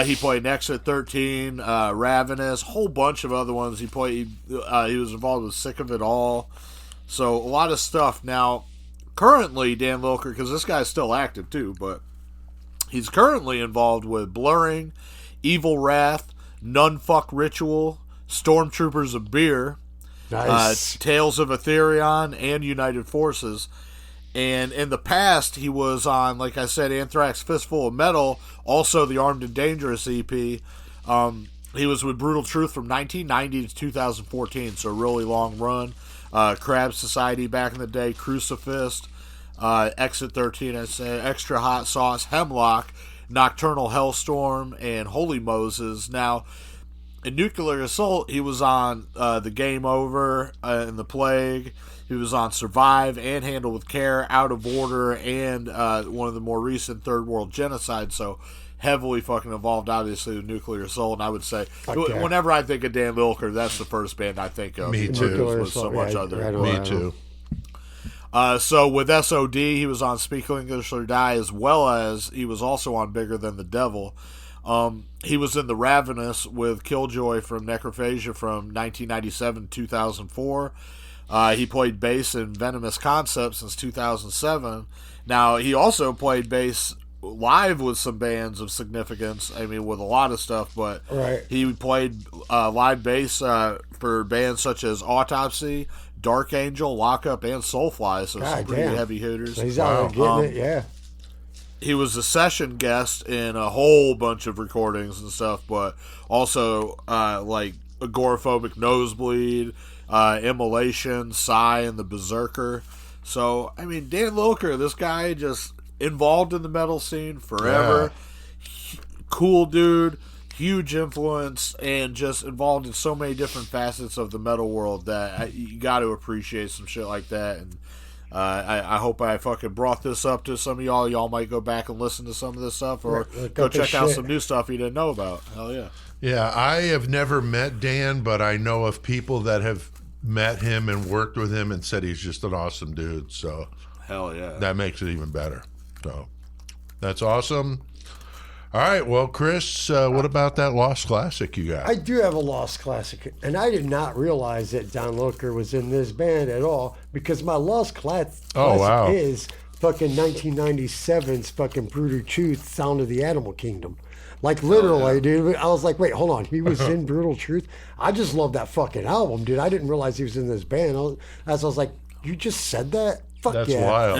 S5: he played Exit 13, Ravenous, whole bunch of other ones. He played. He was involved with Sick of It All. So a lot of stuff. Now, currently Dan Lilker, because this guy's still active too, but he's currently involved with Blurring, Evil Wrath, Nunfuck Ritual, Stormtroopers of Beer,
S4: Nice.
S5: Tales of Ethereon, and United Forces. And in the past, he was on, like I said, Anthrax Fistful of Metal, also the Armed and Dangerous EP. He was with Brutal Truth from 1990 to 2014, so a really long run. Crab Society back in the day, Crucifist, Exit 13, I said, Extra Hot Sauce, Hemlock, Nocturnal Hellstorm, and Holy Moses. Now, in Nuclear Assault, he was on The Game Over and The Plague. He was on Survive and Handle with Care, Out of Order, and one of the more recent Third World Genocide. So heavily fucking involved, obviously, with Nuclear Assault. And I would say,
S4: Okay.
S5: whenever I think of Dan Lilker, that's the first band I think of.
S2: Me too.
S4: Nuclear
S5: With so
S4: Assault,
S5: much
S4: yeah,
S5: other.
S4: right on.
S2: Me too.
S5: So with SOD, he was on Speak English or Die, as well as he was also on Bigger Than the Devil. He was in The Ravenous with Killjoy from Necrophagia from 1997 to 2004. He played bass in Venomous Concept since 2007. Now, he also played bass live with some bands of significance. I mean, with a lot of stuff, but
S4: Right.
S5: he played live bass for bands such as Autopsy, Dark Angel, Lockup, and Soulfly, so some pretty heavy hitters.
S4: So he's out there getting it, yeah.
S5: He was a session guest in a whole bunch of recordings and stuff, but also like Agoraphobic Nosebleed, Immolation, Psy, and the Berserker. So, I mean, Dan Lilker, this guy just involved in the metal scene forever. Yeah. Cool dude, huge influence, and just involved in so many different facets of the metal world that you got to appreciate some shit like that. And I hope I fucking brought this up to some of y'all. Y'all might go back and listen to some of this stuff, or go check out some new stuff you didn't know about. Hell yeah.
S2: Yeah, I have never met Dan, but I know of people that have met him and worked with him and said he's just an awesome dude. So
S5: hell yeah.
S2: That makes it even better. So that's awesome. All right, well, Chris, what about that Lost Classic you got?
S4: I do have a Lost Classic, and I did not realize that Don Lilker was in this band at all, because my Lost Classic is fucking 1997's fucking Brutal Truth, Sound of the Animal Kingdom. Like, literally, dude. I was like, wait, hold on. He was in Brutal Truth? I just love that fucking album, dude. I didn't realize he was in this band. I was like, you just said that? Fuck
S2: That's
S4: yeah.
S2: wild.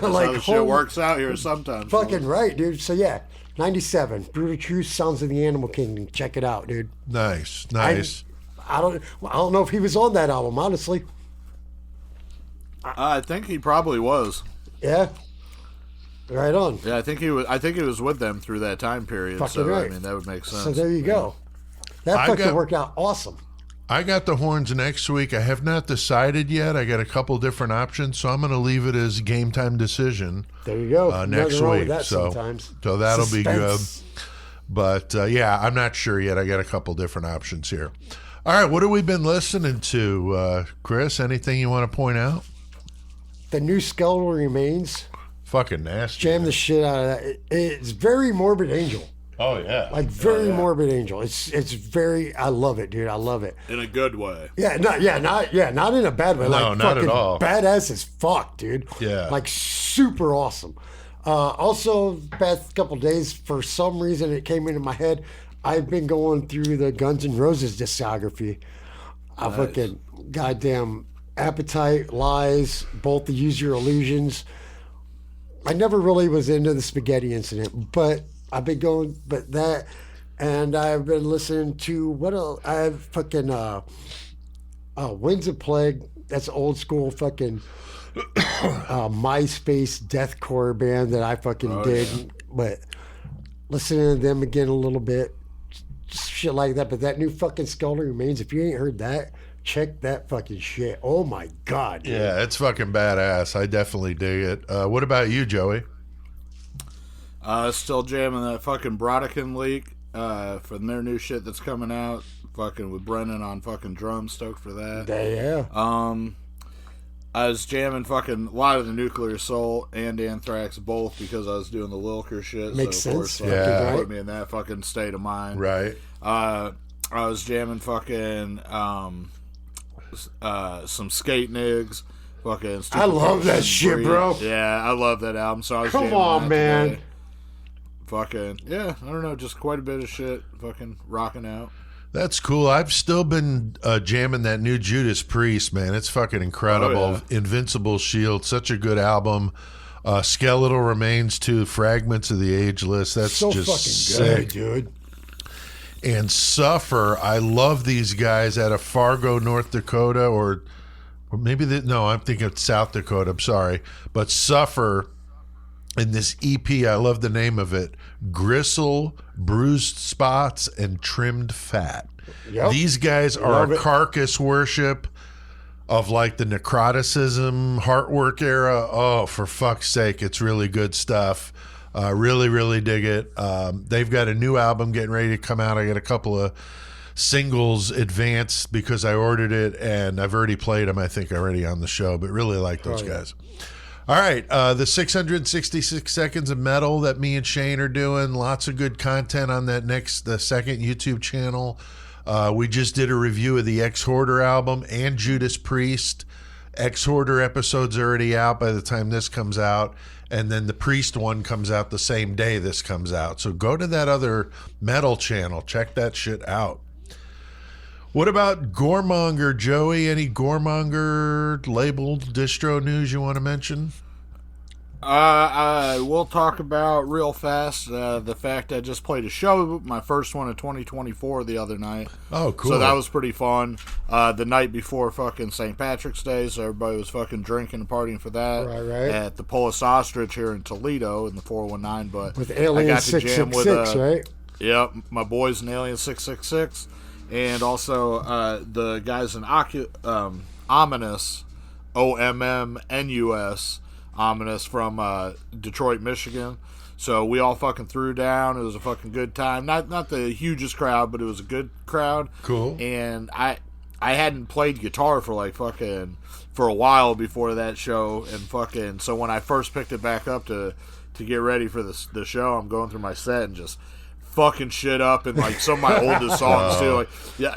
S5: Like, how shit works out here sometimes.
S4: Fucking right, dude. So, yeah. 97, Brutal Truth, Sounds of the Animal Kingdom. Check it out, dude.
S2: Nice.
S4: I don't know if he was on that album, honestly.
S5: I think he probably was.
S4: Yeah. Right on.
S5: Yeah, I think he was with them through that time period.
S4: Fucking
S5: so
S4: right.
S5: I mean, that would make sense.
S4: So there you go. That fucking worked out awesome.
S2: I got the horns next week. I have not decided yet. I got a couple different options, so I'm going to leave it as game time decision.
S4: There you go.
S2: Next week.
S4: So
S2: that'll be good. But yeah, I'm not sure yet. I got a couple different options here. All right, what have we been listening to, Chris? Anything you want to point out?
S4: The new Skeletal Remains.
S2: Fucking nasty.
S4: Jam the shit out of that. It's very Morbid Angel.
S2: Oh yeah,
S4: like very Morbid Angel. It's very. I love it, dude. I love it
S5: in a good way.
S4: Yeah, not in a bad way.
S2: No,
S4: like
S2: not
S4: fucking
S2: at all.
S4: Badass as fuck, dude.
S2: Yeah,
S4: like super awesome. Also, past couple days, for some reason, it came into my head. I've been going through the Guns N' Roses discography. I fucking goddamn Appetite, Lies, both the Use Your Illusions. I never really was into the Spaghetti Incident, but I've been going, and I've been listening to what else? I have fucking Winds of Plague. That's old school fucking MySpace deathcore band that I fucking dig. Yeah. But listening to them again a little bit, just shit like that. But that new fucking Skeletal Remains, if you ain't heard that, check that fucking shit. Oh my god, dude.
S2: Yeah, it's fucking badass. I definitely dig it. What about you, Joey?
S5: Still jamming that fucking Brodekin leak from their new shit that's coming out. Fucking with Brennan on fucking drums. Stoked for that.
S4: Yeah.
S5: I was jamming fucking a lot of the Nuclear Soul and Anthrax both because I was doing the Lilker shit.
S4: Makes
S5: so of
S4: sense.
S5: Course,
S2: yeah.
S5: Put me in that fucking state of mind.
S2: Right.
S5: I was jamming fucking some Skate Nigs. Fucking.
S4: I love that shit, bro.
S5: Yeah, I love that album. So I was
S4: Come on, man.
S5: Today. Fucking yeah, I don't know, just quite a bit of shit. Fucking rocking out.
S2: That's cool. I've still been jamming that new Judas Priest, man. It's fucking incredible.
S5: Oh, yeah.
S2: Invincible Shield, such a good album. Skeletal Remains too. Fragments of the Ageless. That's
S4: so
S2: just
S4: fucking
S2: sick,
S4: good, dude.
S2: And Suffer. I love these guys out of Fargo, North Dakota, or maybe I'm thinking of South Dakota. I'm sorry, but Suffer. In this EP, I love the name of it: Gristle, Bruised Spots, and Trimmed Fat.
S4: Yep.
S2: These guys are a carcass worship of like the necroticism, heartwork era. Oh, for fuck's sake, it's really good stuff. Really, really dig it. They've got a new album getting ready to come out. I got a couple of singles advanced because I ordered it, and I've already played them, I think, already on the show, but really like those guys. All right, the 666 seconds of metal that me and Shane are doing. Lots of good content on that the second YouTube channel. We just did a review of the Ex-Hoarder album and Judas Priest. Ex-Hoarder episode's already out by the time this comes out, and then the Priest one comes out the same day this comes out. So go to that other metal channel. Check that shit out. What about Goremonger, Joey? Any Goremonger labeled distro news you want to mention?
S5: We'll talk about real fast the fact I just played a show, my first one of 2024 the other night.
S2: Oh, cool.
S5: So that was pretty fun. The night before fucking St. Patrick's Day, so everybody was fucking drinking and partying for that.
S4: Right.
S5: At the Polish Ostrich here in Toledo in the 419. But
S4: with Alien
S5: I got to jam
S4: 666, right?
S5: Yep, my boys in Alien 666. And also the guys in Ominous, OMMNUS, Ominous from Detroit, Michigan. So we all fucking threw down. It was a fucking good time. Not the hugest crowd, but it was a good crowd.
S2: Cool.
S5: And I hadn't played guitar for for a while before that show, and fucking so when I first picked it back up to get ready for the show, I'm going through my set and just fucking shit up and like some of my oldest songs too. Like, yeah,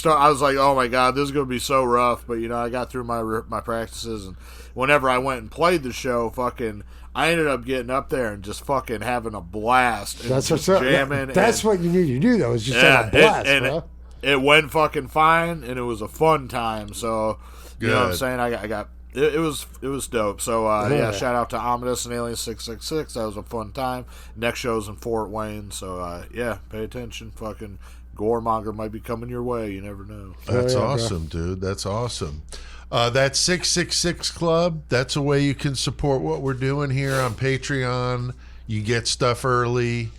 S5: I was like, oh my god, this is gonna be so rough. But I got through my practices, and whenever I went and played the show, fucking, I ended up getting up there and just fucking having a blast. And
S4: that's
S5: just
S4: what's
S5: jamming.
S4: That's what you need to do, though. Is just have a blast, bro.
S5: It went fucking fine, and it was a fun time. So you know what I'm saying? I got. It was dope. So yeah, shout out to Ominous and Alien 666. That was a fun time. Next show's in Fort Wayne, so yeah, pay attention. Fucking Goremonger might be coming your way. You never know.
S2: That's awesome, dude. That's awesome. That 666 Club, that's a way you can support what we're doing here on Patreon. You get stuff early.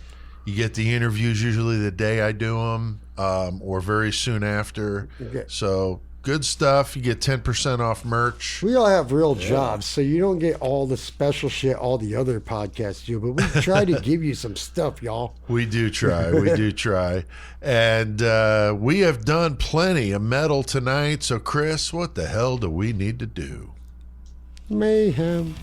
S2: You get the interviews usually the day I do them, or very soon after. Okay. So good stuff. You get 10% off merch.
S4: We all have real jobs, so you don't get all the special shit all the other podcasts do, but we try to give you some stuff, y'all.
S2: We do try. We do try. And we have done plenty of metal tonight. So, Chris, what the hell do we need to do?
S4: Mayhem.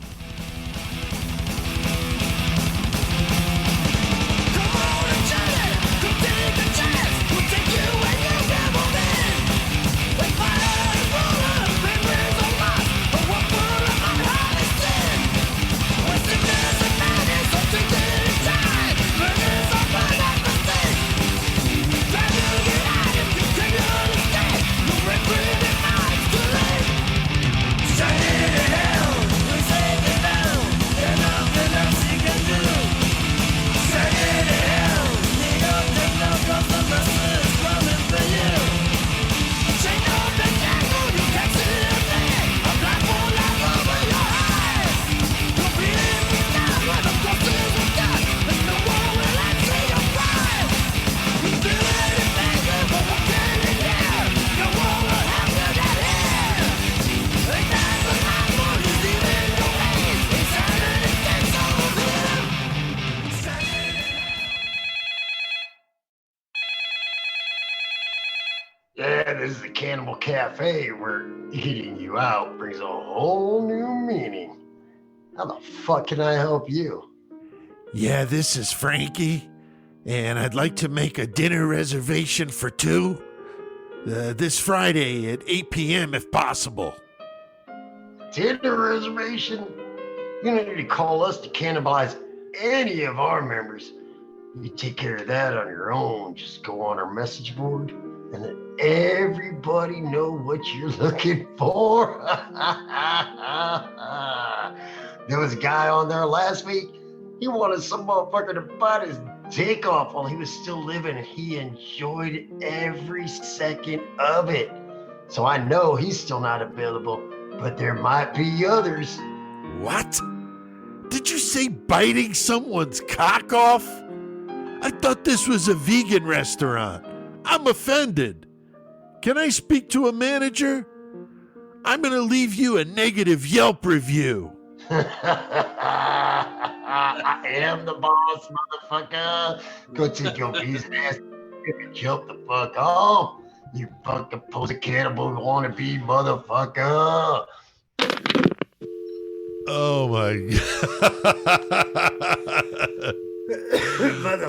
S8: This is the Cannibal Cafe where eating you out brings a whole new meaning. How the fuck can I help you?
S7: Yeah, this is Frankie, and I'd like to make a dinner reservation for two this Friday at 8 p.m. if possible.
S8: Dinner reservation? You don't need to call us to cannibalize any of our members. You take care of that on your own. Just go on our message board and let everybody know what you're looking for. There was a guy on there last week. He wanted some motherfucker to bite his dick off while he was still living, and he enjoyed every second of it. So I know he's still not available, but there might be others.
S7: What? Did you say biting someone's cock off? I thought this was a vegan restaurant. I'm offended. Can I speak to a manager? I'm going to leave you a negative Yelp review.
S8: I am the boss, motherfucker. Go take your bee's ass and jump the fuck off. You fucking pose a cannibal wannabe, motherfucker.
S2: Oh my God.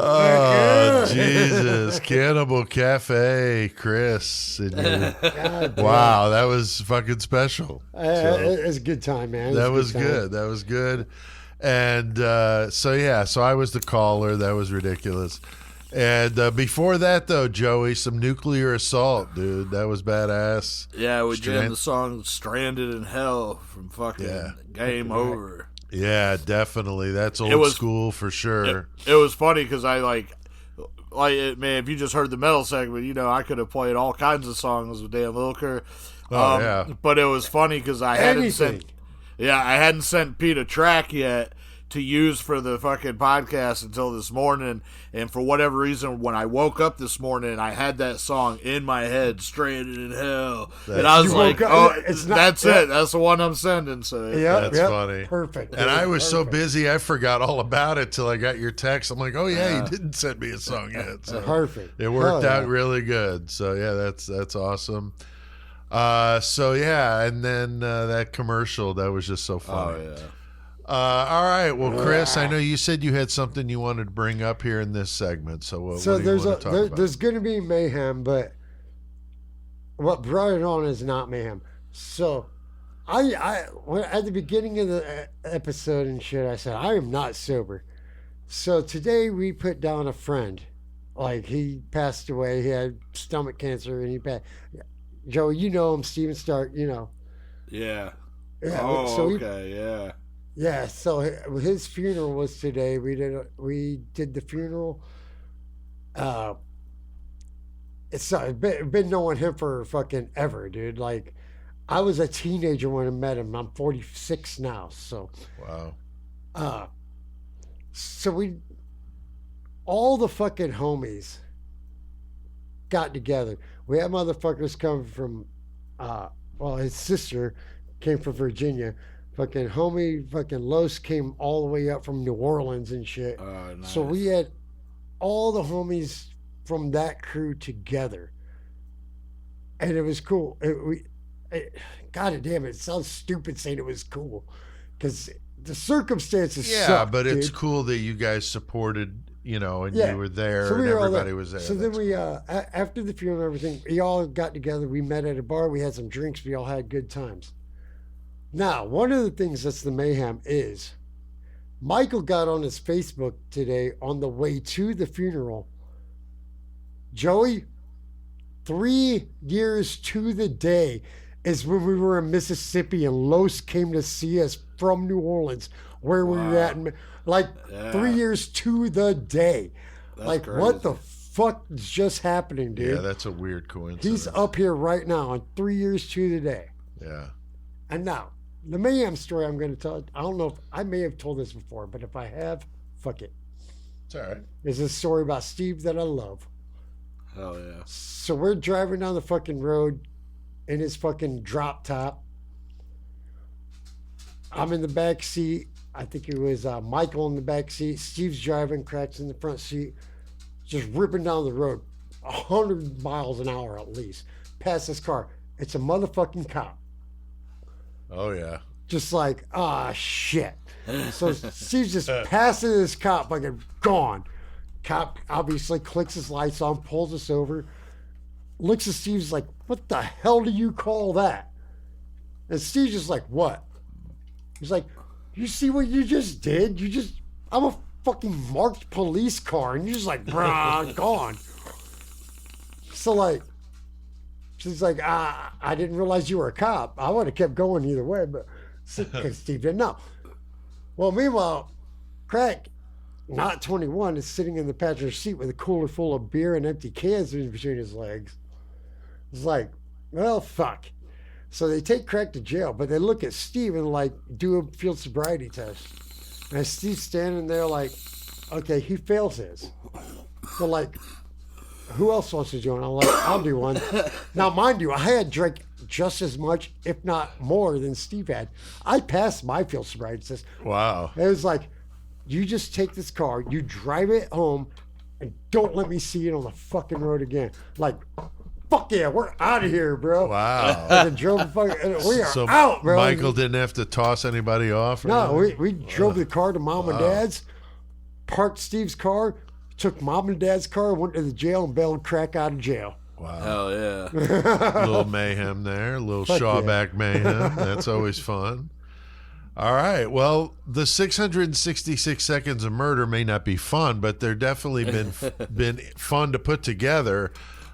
S2: Oh, Jesus. Cannibal Cafe, Chris. Wow, that was fucking special.
S4: It's a good time, man.
S2: That was good. That was good. And so I was the caller. That was ridiculous. And before that, though, Joey, some Nuclear Assault, dude. That was badass.
S5: Yeah, we jammed the song Stranded in Hell from fucking Game Over.
S2: Yeah, definitely. That's old school for sure.
S5: It was funny because I man, if you just heard the metal segment, you know, I could have played all kinds of songs with Dan Lilker. But it was funny because I hadn't sent Pete a track yet to use for the fucking podcast until this morning, and for whatever reason, when I woke up this morning, I had that song in my head, Stranded in Hell, and I was like, that's it, that's the one I'm sending. So
S2: that's funny,
S4: perfect.
S2: And I was so busy, I forgot all about it till I got your text. I'm like, oh yeah, you didn't send me a song yet. So
S4: perfect.
S2: It worked out really good. So yeah, that's awesome. And then that commercial, that was just so funny.
S5: Oh yeah.
S2: All right. Well, Chris, I know you said you had something you wanted to bring up here in this segment. So what do you want to talk about?
S4: There's going to be Mayhem, but what brought it on is not Mayhem. So at the beginning of the episode and shit, I said, I am not sober. So today we put down a friend. Like, he passed away. He had stomach cancer, and he passed. Joe, you know him, Steven Stark, you know.
S5: Yeah.
S4: So
S5: yeah.
S4: Yeah, so his funeral was today. We did the funeral. It's been knowing him for fucking ever, dude. Like, I was a teenager when I met him. I'm 46 now, so.
S2: Wow.
S4: So all the fucking homies got together. We had motherfuckers coming from, his sister came from Virginia. Fucking homie, fucking Los came all the way up from New Orleans and shit.
S5: Nice.
S4: So we had all the homies from that crew together. And it was cool. God damn it sounds stupid saying it was cool. Because the circumstances suck,
S2: but it's
S4: dude.
S2: Cool that you guys supported, you know, and you were there, so and everybody was there.
S4: So then we, after the funeral and everything, we all got together. We met at a bar. We had some drinks. We all had good times. Now, one of the things that's the mayhem is Michael got on his Facebook today on the way to the funeral. Joey, 3 years to the day is when we were in Mississippi and Los came to see us from New Orleans, where we were at. 3 years to the day. That's crazy. What the fuck is just happening, dude?
S2: Yeah, that's a weird coincidence.
S4: He's up here right now on 3 years to the day.
S2: Yeah.
S4: And now, the mayhem story I'm going to tell, I don't know if I may have told this before, but if I have, fuck it.
S2: It's all right.
S4: It's a story about Steve that I love.
S5: Hell yeah.
S4: So we're driving down the fucking road in his fucking drop top. I'm in the back seat. I think it was Michael in the back seat. Steve's driving, Crack's in the front seat. Just ripping down the road, 100 miles an hour at least, past this car. It's a motherfucking cop.
S2: Oh, yeah.
S4: Just like, shit. So Steve's just passing this cop, like, gone. Cop obviously clicks his lights on, pulls us over, looks at Steve's like, what the hell do you call that? And Steve's just like, what? He's like, you see what you just did? I'm a fucking marked police car, and you're just like, brah, gone. So, like, she's like, I didn't realize you were a cop. I would have kept going either way, but because Steve didn't know. Well, meanwhile, Crack, not 21, is sitting in the passenger seat with a cooler full of beer and empty cans in between his legs. It's like, well, fuck. So they take Crack to jail, but they look at Steve and, like, do a field sobriety test. And Steve's standing there like, okay, he fails his. So, like, who else wants to do it? I'm like, I'll do one. Now, mind you, I had drank just as much, if not more, than Steve had. I passed my field sobriety test.
S2: Wow.
S4: It was like, you just take this car, you drive it home, and don't let me see it on the fucking road again. Like, fuck yeah, we're out of here, bro.
S2: Wow.
S4: And drove we are out, bro.
S2: Michael didn't have to toss anybody off?
S4: No, we drove the car to Mom and Dad's, parked Steve's car, took Mom and Dad's car, went to the jail, and bailed Crack out of jail.
S2: Wow.
S5: Hell yeah.
S2: A little mayhem there, a little Shawback mayhem. That's always fun. All right. Well, the 666 seconds of murder may not be fun, but they're definitely been fun to put together.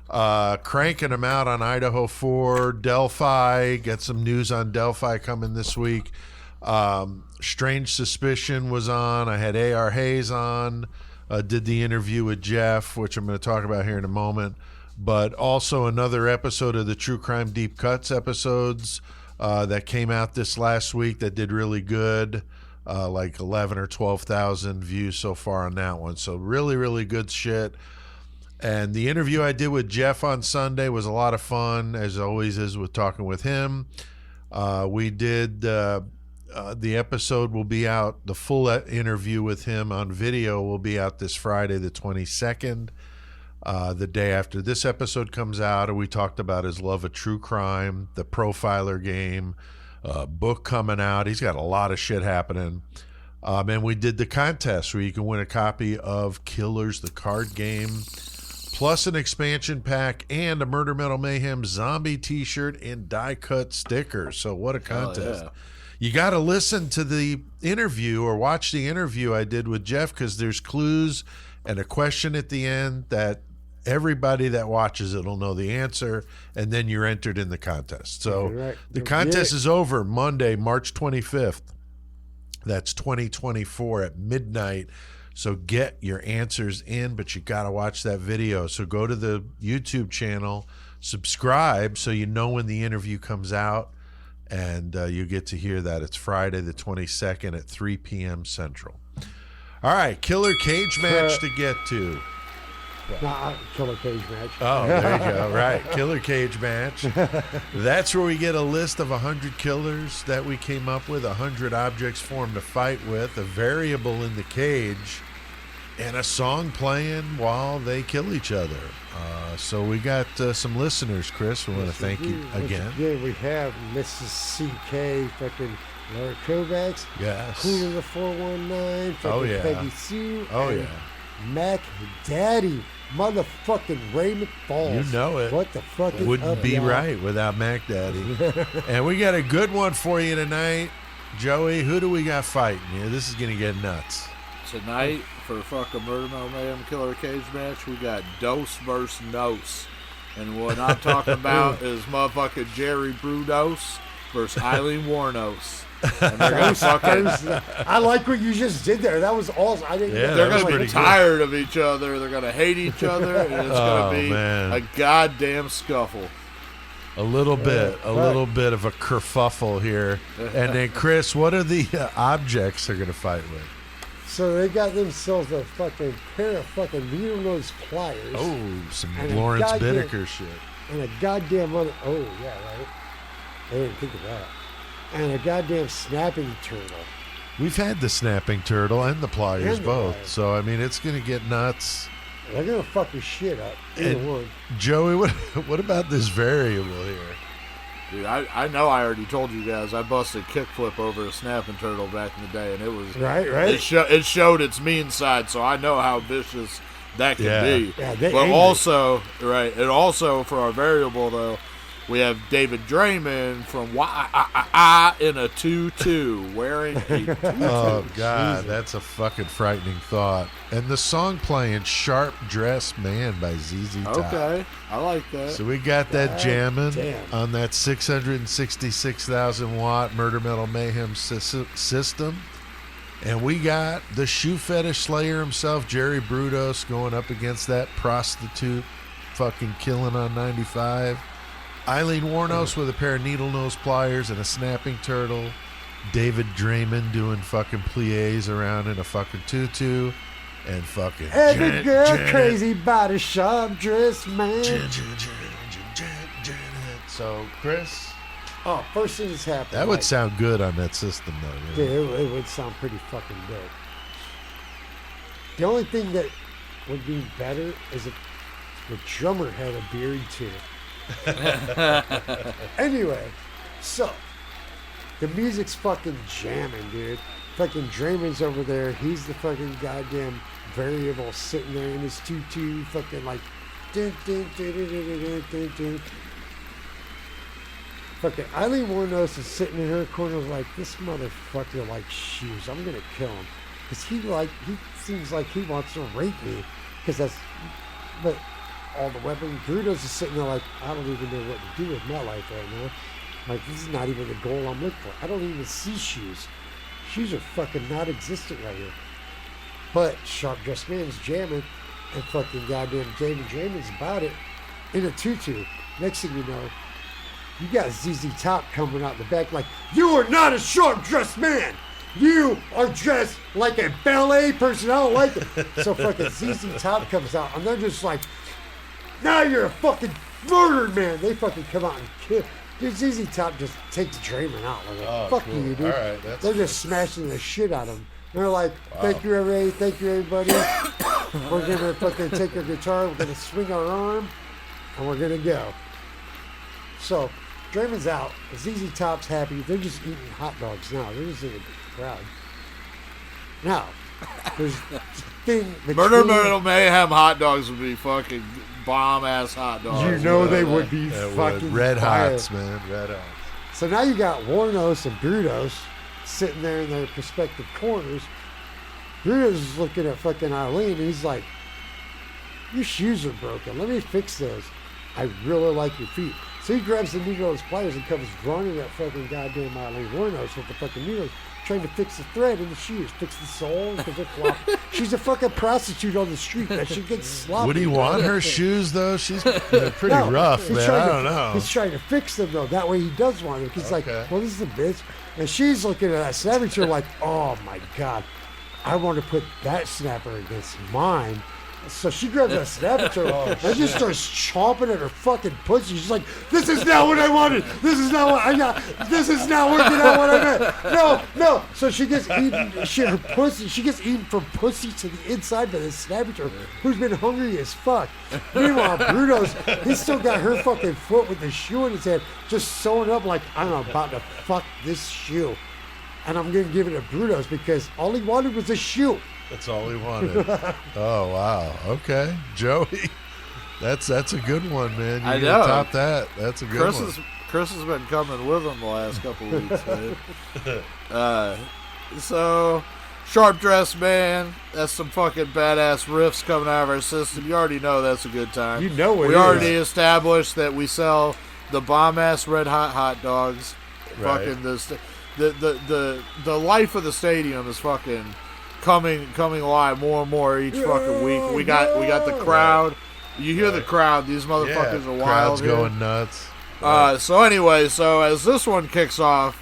S2: Cranking them out on Idaho 4, Delphi. Get some news on Delphi coming this week. Strange Suspicion was on. I had A.R. Hayes on. Did the interview with Jeff, which I'm going to talk about here in a moment. But also another episode of the True Crime Deep Cuts episodes that came out this last week that did really good. Like 11 or 12,000 views so far on that one. So really, really good shit. And the interview I did with Jeff on Sunday was a lot of fun, as always is with talking with him. We did the episode will be out. The full interview with him on video will be out this Friday, the 22nd, the day after this episode comes out. And we talked about his love of true crime, the Profiler game, book coming out. He's got a lot of shit happening. And we did the contest where you can win a copy of Killers, the card game, plus an expansion pack and a Murder Metal Mayhem zombie t-shirt and die-cut stickers. So what a contest. Yeah. You got to listen to the interview or watch the interview I did with Jeff, because there's clues and a question at the end that everybody that watches it will know the answer, and then you're entered in the contest. So the contest is over Monday, March 25th. That's 2024 at midnight. So get your answers in, but you got to watch that video. So go to the YouTube channel, subscribe so you know when the interview comes out, and you get to hear that. It's Friday the 22nd at 3 p.m. Central. All right, killer cage match to get to.
S4: Killer cage match.
S2: Oh, there you go. Right, killer cage match. That's where we get a list of 100 killers that we came up with, 100 objects for them to fight with, a variable in the cage, and a song playing while they kill each other. So we got some listeners, Chris. We want to thank you again.
S4: Yeah, we have Mrs. C.K. fucking Laura Kovacs.
S2: Yes.
S4: Queen of the 419. Fucking Peggy Sue.
S2: Oh, yeah.
S4: Mac Daddy. Motherfucking Ray McFalls.
S2: You know it.
S4: What the fuck is
S2: Wouldn't
S4: up,
S2: be
S4: y'all?
S2: right without Mac Daddy. And we got a good one for you tonight. Joey, who do we got fighting here? This is going to get nuts.
S5: Tonight, for fucking Murder Metal Mayhem Killer Cage match, we got Dose versus Nos. And what I'm talking about is motherfucking Jerry Brudos versus Eileen Warnos. And they're gonna fucking,
S4: I like what you just did there. That was awesome. I didn't.
S2: Yeah,
S5: they're going to
S2: pretty
S5: be tired of each other. They're going to hate each other. And it's going to be a goddamn scuffle.
S2: A little bit of a kerfuffle here. And then, Chris, what are the objects they're going to fight with?
S4: So they got themselves a fucking pair of fucking needle-nose pliers.
S2: Oh, some Lawrence Bittaker shit.
S4: And a goddamn other. Oh, yeah, right. I didn't think of that. And a goddamn snapping turtle.
S2: We've had the snapping turtle and the pliers
S4: And the
S2: both.
S4: pliers.
S2: So, I mean, it's going to get nuts.
S4: They're going to fuck your shit up. Either
S2: And
S4: one.
S2: Joey, what about this variable here?
S5: Dude, I know I already told you guys I busted kickflip over a snapping turtle back in the day, and it was
S4: Right.
S5: It showed its mean side, so I know how vicious that can be.
S4: Yeah,
S5: but also, and also for our variable though, we have David Draymond from in a tutu, wearing a tutu.
S2: Oh, God,
S4: Jesus.
S2: that's a fucking frightening thought. And the song playing Sharp Dressed Man by ZZ Top.
S5: Okay, I like that.
S2: So we got that jamming
S4: damn.
S2: on that 666,000 watt Murder Metal Mayhem system. And we got the shoe fetish slayer himself, Jerry Brudos, going up against that prostitute fucking killing on 95. Eileen Warnos with a pair of needle nose pliers and a snapping turtle. David Draymond doing fucking plies around in a fucking tutu. And fucking
S4: Every girl crazy by the sharp dressed man.
S2: So, Chris,
S4: First thing that's happened.
S2: that would sound good on that system, though.
S4: Yeah,
S2: Really.
S4: it would sound pretty fucking good. The only thing that would be better is if the drummer had a beard too. Anyway, so the music's fucking jamming, dude. Fucking Draymond's over there. He's the fucking goddamn variable sitting there in his tutu, fucking like. Dun, dun, dun, dun, dun, dun, dun, dun. Fucking Eileen Warnos is sitting in her corner like, this motherfucker likes shoes. I'm gonna kill him. Because he seems like he wants to rape me. But all the weapons, Brutus is sitting there like, I don't even know what to do with my life right now. Like, this is not even the goal I'm looking for. I don't even see shoes. Shoes are fucking not existent right here. But Sharp Dressed Man's jamming, and fucking goddamn David Draymond's about it in a tutu. Next thing you know, you got ZZ Top coming out the back like, you are not a sharp dressed man. You are dressed like a ballet person. I don't like it. So fucking ZZ Top comes out, and they're just like, now you're a fucking murdered man. They fucking come out and kill. Dude, ZZ Top just takes Draymond out. Like, fuck you, dude.
S2: All right,
S4: they're just smashing the shit out of him. They're like, thank you, everybody. Thank you, everybody. We're going to fucking take our guitar. We're going to swing our arm, and we're going to go. So, Draymond's out. ZZ Top's happy. They're just eating hot dogs now. They're just in the crowd. Now, there's the thing.
S5: Murder Mayhem hot dogs would be fucking bomb-ass hot dogs.
S4: You know they would be fucking
S2: red
S4: fire.
S2: hots, man. Red hots.
S4: So now you got Warnos and Brutos sitting there in their respective corners. Brutos is looking at fucking Eileen, and he's like, your shoes are broken. Let me fix those. I really like your feet. So he grabs the needle pliers and comes running at fucking goddamn Eileen Warnos with the fucking needles, trying to fix the thread in the shoes, fix the sole because they're floppy. She's a fucking prostitute on the street. That shit gets sloppy.
S2: Would he want her shoes though? She's pretty rough, man. I don't know.
S4: He's trying to fix them though. That way he does want them. He's like, well, this is a bitch. And she's looking at that snapper like, oh my God, I want to put that snapper against mine. So she grabs that snapper and just starts chomping at her fucking pussy. She's like, this is not what I wanted. This is not what I got. This is not working out what I meant. No. So she gets eaten. She gets eaten from pussy to the inside by this snapper who's been hungry as fuck. Meanwhile, Bruno's, he's still got her fucking foot with the shoe in his hand, just sewing up like, I'm about to fuck this shoe. And I'm going to give it to Bruno's because all he wanted was a shoe.
S2: That's all he wanted. Oh, wow. Okay. Joey, that's a good one, man. You
S5: I know.
S2: Top that. That's a good one.
S5: Chris has been coming with him the last couple of weeks, man. So, Sharp Dressed Man, that's some fucking badass riffs coming out of our system. You already know that's a good time.
S4: You know it
S5: We
S4: is.
S5: already established that we sell the bomb-ass red hot dogs.
S2: Right.
S5: Fucking the life of the stadium is fucking coming alive more and more each fucking week. We got the crowd. You hear the crowd. These motherfuckers are wild.
S2: Crowd's
S5: here.
S2: going nuts.
S5: So anyway, as this one kicks off,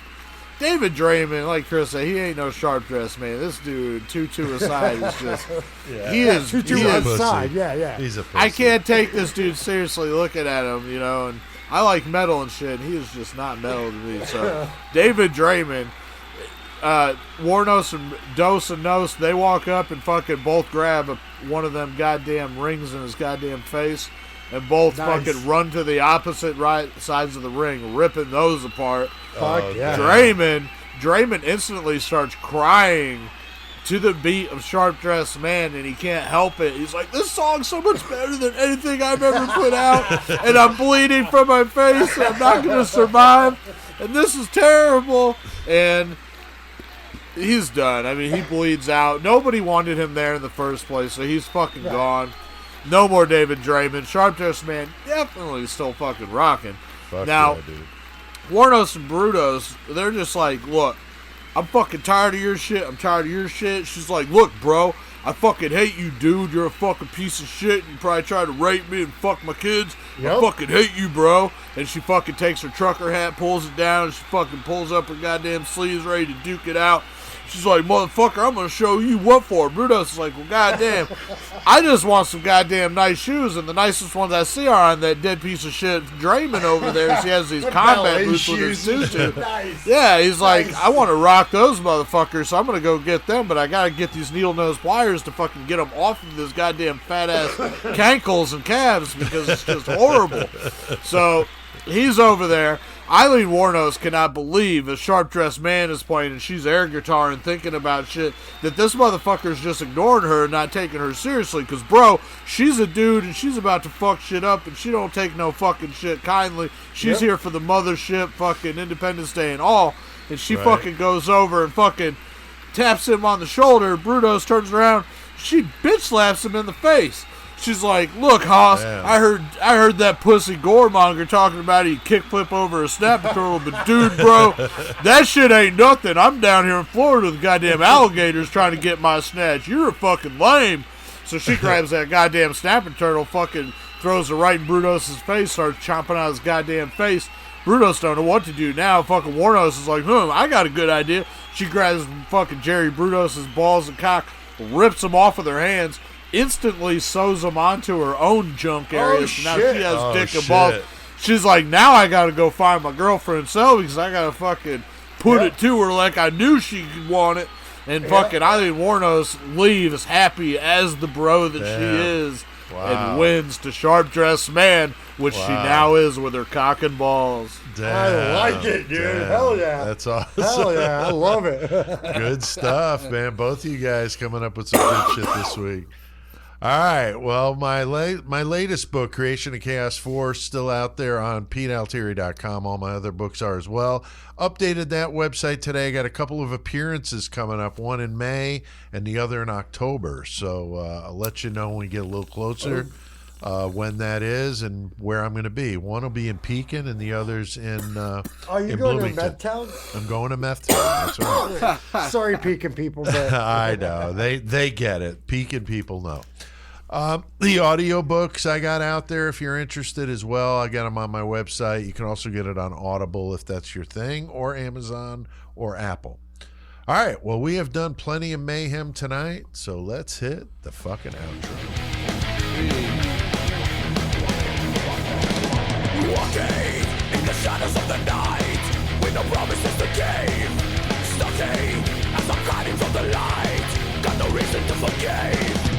S5: David Draymond, like Chris said, he ain't no sharp dress man. This dude, tutu aside, is just he is
S4: Tutu outside, yeah.
S2: He's a pussy.
S5: I can't take this dude seriously looking at him, you know, and I like metal and shit, and he is just not metal to me. So David Draymond, Warnos and Dos and Nos, they walk up and fucking both grab one of them goddamn rings in his goddamn face, and both fucking run to the opposite right sides of the ring, ripping those apart.
S4: Fuck yeah.
S5: Draymond instantly starts crying to the beat of Sharp Dressed Man, and he can't help it. He's like, this song's so much better than anything I've ever put out, and I'm bleeding from my face, and I'm not going to survive, and this is terrible. And he's done. I mean, he bleeds out. Nobody wanted him there in the first place, so he's fucking gone. No more David Draymond. Sharp Dressed Man definitely still fucking rocking.
S2: Fuck
S5: now,
S2: yeah, dude.
S5: Warnos and Brutos, they're just like, look, I'm fucking tired of your shit. I'm tired of your shit. She's like, look, bro, I fucking hate you, dude. You're a fucking piece of shit. You probably tried to rape me and fuck my kids. I fucking hate you, bro. And she fucking takes her trucker hat, pulls it down, and she fucking pulls up her goddamn sleeves, ready to duke it out. She's like, motherfucker, I'm going to show you what for. Brutus is like, well, goddamn, I just want some goddamn nice shoes, and the nicest ones I see are on that dead piece of shit Draymond over there. She has these combat boots with her tutu.
S4: Nice.
S5: Yeah, he's like, I want to rock those motherfuckers, so I'm going to go get them, but I got to get these needle-nose pliers to fucking get them off of this goddamn fat-ass cankles and calves because it's just horrible. So he's over there. Eileen Warnos cannot believe a Sharp Dressed Man is playing and she's air guitar and thinking about shit that this motherfucker's just ignoring her and not taking her seriously. Because, bro, she's a dude and she's about to fuck shit up and she don't take no fucking shit kindly. She's here for the mothership, fucking Independence Day and all. And she fucking goes over and fucking taps him on the shoulder. Brutos turns around. She bitch slaps him in the face. She's like, "Look, Haas, I heard that pussy goremonger talking about he kickflip over a snapping turtle, but dude, bro, that shit ain't nothing. I'm down here in Florida with goddamn alligators trying to get my snatch. You're a fucking lame." So she grabs that goddamn snapping turtle, fucking throws it right in Brutos' face, starts chomping out his goddamn face. Brutos don't know what to do now. Fucking Warnos is like, I got a good idea. She grabs fucking Jerry Brutos' balls and cock, rips them off with her hands, instantly sews them onto her own junk area. So now she has dick and balls. She's like, now I gotta go find my girlfriend Selby because I gotta fucking put it to her like I knew she could want it. And fucking Eileen Warnos leaves happy as the bro that she is and wins to Sharp Dressed Man, which she now is with her cock and balls.
S4: I like it, dude. Hell yeah.
S2: That's awesome.
S4: Hell yeah. I love it.
S2: Good stuff, man. Both of you guys coming up with some good shit this week. All right. Well, my latest book, Creation of Chaos 4, still out there on PeteAltieri.com. All my other books are as well. Updated that website today. Got a couple of appearances coming up, one in May and the other in October. So I'll let you know when we get a little closer when that is and where I'm going to be. One will be in Pekin and the other's in
S4: you going to Meth Town?
S2: I'm going to Meth Town. That's right.
S4: Sorry, Pekin people. But
S2: I know. They get it. Pekin people know. The audiobooks I got out there, if you're interested as well, I got them on my website. You can also get it on Audible if that's your thing, or Amazon or Apple. All right, well, we have done plenty of mayhem tonight, so let's hit the fucking outro.
S6: Walking in the shadows of the night, with no promises to give, stalking as I'm hiding from the light, got no reason to forgive.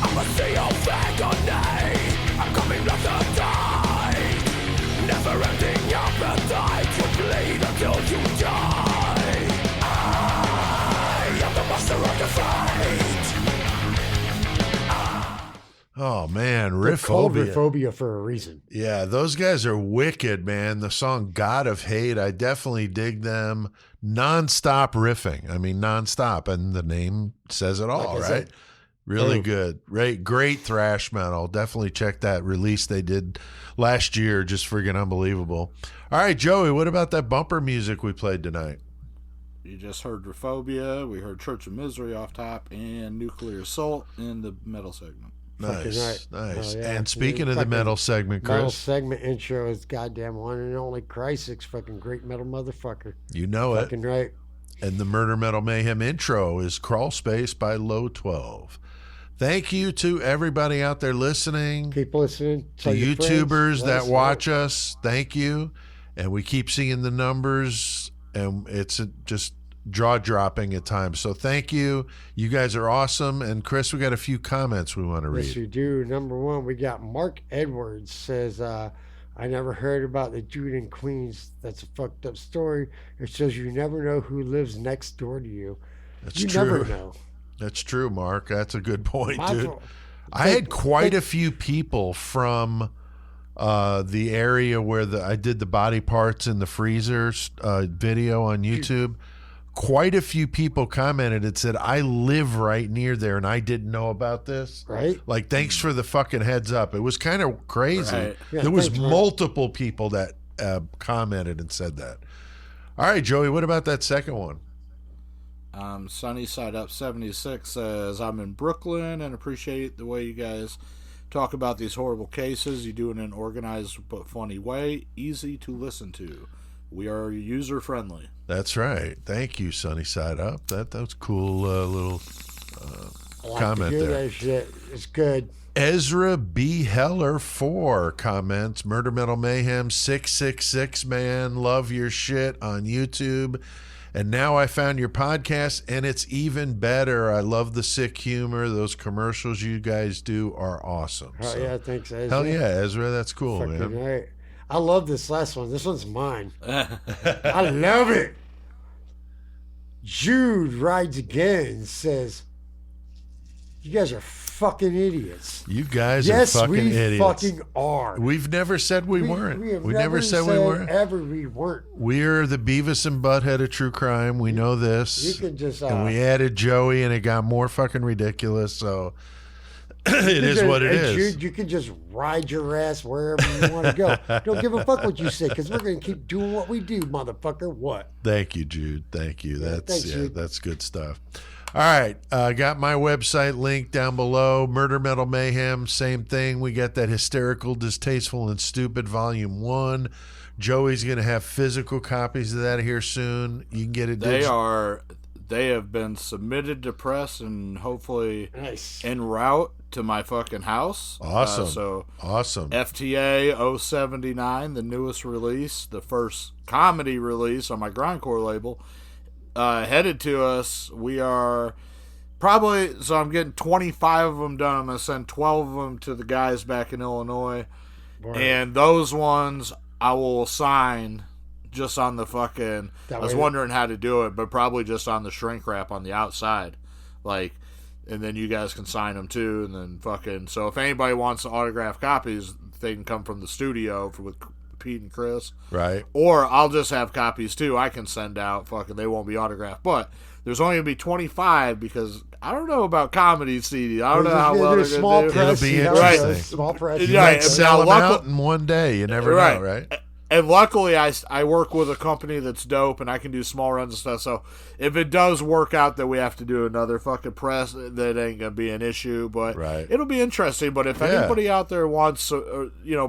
S6: I'm a sea of agony, I'm coming back to die. Never ending appetite, you bleed until you die. I am the master of the fate.
S2: Oh, man,
S4: called
S2: Riffobia.
S4: Riffobia for a reason.
S2: Yeah, those guys are wicked, man. The song God of Hate, I definitely dig them. Non-stop riffing. I mean, non-stop, and the name says it all, right? Really good. Great thrash metal. Definitely check that release they did last year. Just friggin' unbelievable. All right, Joey, what about that bumper music we played tonight?
S5: You just heard Riffobia. We heard Church of Misery off top and Nuclear Assault in the metal segment.
S2: Nice.
S4: Oh, yeah.
S2: And speaking of the metal segment, Chris.
S4: Metal segment intro is goddamn one and only Chrysik's fucking great metal motherfucker.
S2: You know it.
S4: Fucking right.
S2: And the Murder Metal Mayhem intro is Crawl Space by Low 12. Thank you to everybody out there listening.
S4: Keep listening.
S2: To YouTubers that watch us. Thank you. And we keep seeing the numbers, and it's just jaw-dropping at times. So thank you. You guys are awesome. And Chris, we got a few comments we want to read.
S4: Yes, you do. Number one, we got Mark Edwards says, I never heard about the Dude in Queens. That's a fucked up story. It says you never know who lives next door to you.
S2: That's
S4: you
S2: true.
S4: Never know.
S2: That's true, Mark. That's a good point, dude. I had quite a few people from the area where I did the body parts in the freezer video on YouTube. Quite a few people commented and said, I live right near there and I didn't know about this.
S4: Right.
S2: Like, thanks for the fucking heads up. It was kind of crazy.
S5: Right.
S4: Yeah,
S2: there was multiple people that commented and said that. All right, Joey, what about that second one?
S5: Sunny Side Up 76 says, I'm in Brooklyn and appreciate the way you guys talk about these horrible cases. You do it in an organized but funny way, easy to listen to. We are user friendly.
S2: That's right. Thank you, Sunny Side Up. That was cool little comment there.
S4: That shit. It's good.
S2: Ezra B. Heller 4 comments, Murder Metal Mayhem 666, man, love your shit on YouTube. And now I found your podcast, and it's even better. I love the sick humor. Those commercials you guys do are awesome.
S4: Oh, yeah, thanks, Ezra.
S2: Hell yeah, Ezra. That's cool,
S4: Fucking
S2: man.
S4: right. I love this last one. This one's mine. I love it. Jude rides again and says, "You guys are fucking idiots."
S2: You guys are fucking idiots.
S4: Yes, we fucking are.
S2: We've never said we weren't.
S4: We
S2: never said we weren't.
S4: Ever we weren't.
S2: We're the Beavis and Butthead of true crime. We know this.
S4: You can just
S2: and we added Joey, and it got more fucking ridiculous. So it is what it is.
S4: Jude, you can just ride your ass wherever you want to go. Don't give a fuck what you say, because we're gonna keep doing what we do, motherfucker. What?
S2: Thank you, Jude. Thank you. That's
S4: Jude.
S2: That's good stuff. All right, got my website link down below. Murder Metal Mayhem, same thing. We got that Hysterical, Distasteful, and Stupid Volume 1. Joey's going to have physical copies of that here soon. You can get it.
S5: They have been submitted to press and hopefully en route to my fucking house.
S2: Awesome. Awesome.
S5: FTA 079, the newest release, the first comedy release on my grindcore label. Headed to us. We are probably, so I'm getting 25 of them done. I'm going to send 12 of them to the guys back in Illinois. Right. And those ones I will sign just on the fucking, I was wondering how to do it, but probably just on the shrink wrap on the outside. Like, and then you guys can sign them too. And then fucking, so if anybody wants autographed copies, they can come from the studio with Pete and Chris,
S2: right?
S5: Or I'll just have copies too. I can send out. Fucking, they won't be autographed, but there's only gonna be 25 because I don't know about comedy CD. I don't know how well they're gonna do.
S2: It'll be interesting.
S4: Small press.
S2: You might sell them out in one day. You never know, right?
S5: And luckily, I work with a company that's dope, and I can do small runs and stuff. So if it does work out that we have to do another fucking press, that ain't gonna be an issue. But it'll be interesting. But if anybody out there wants,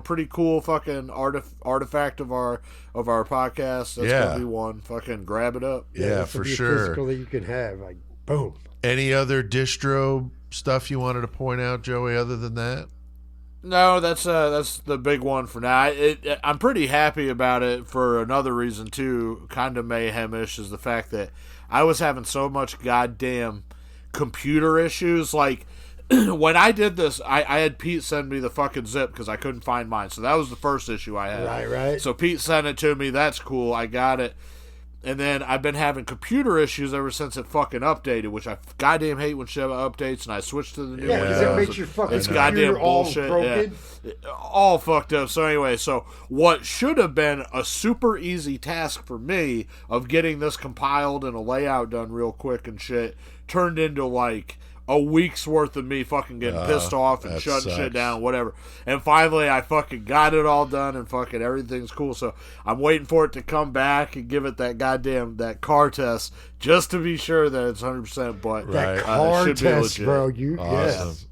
S5: pretty cool fucking artifact of our podcast, that's gonna be one. Fucking grab it up.
S2: Yeah, for sure.
S4: Physical that you can have, like, boom.
S2: Any other distro stuff you wanted to point out, Joey? Other than that.
S5: No, that's the big one for now. I'm pretty happy about it for another reason too, kind of mayhemish, is the fact that I was having so much goddamn computer issues. Like when I did this, I had Pete send me the fucking zip because I couldn't find mine. So that was the first issue I had.
S4: Right.
S5: So Pete sent it to me. That's cool. I got it. And then I've been having computer issues ever since it fucking updated, which I goddamn hate when shit updates, and I switched to the new one.
S4: Because it makes your fucking
S5: it's goddamn bullshit.
S4: All broken.
S5: All fucked up. So anyway, what should have been a super easy task for me of getting this compiled and a layout done real quick and shit turned into like a week's worth of me fucking getting pissed off and shutting shit down, whatever. And finally, I fucking got it all done and fucking everything's cool. So I'm waiting for it to come back and give it that car test just to be sure that it's 100%. But
S4: that car test, bro,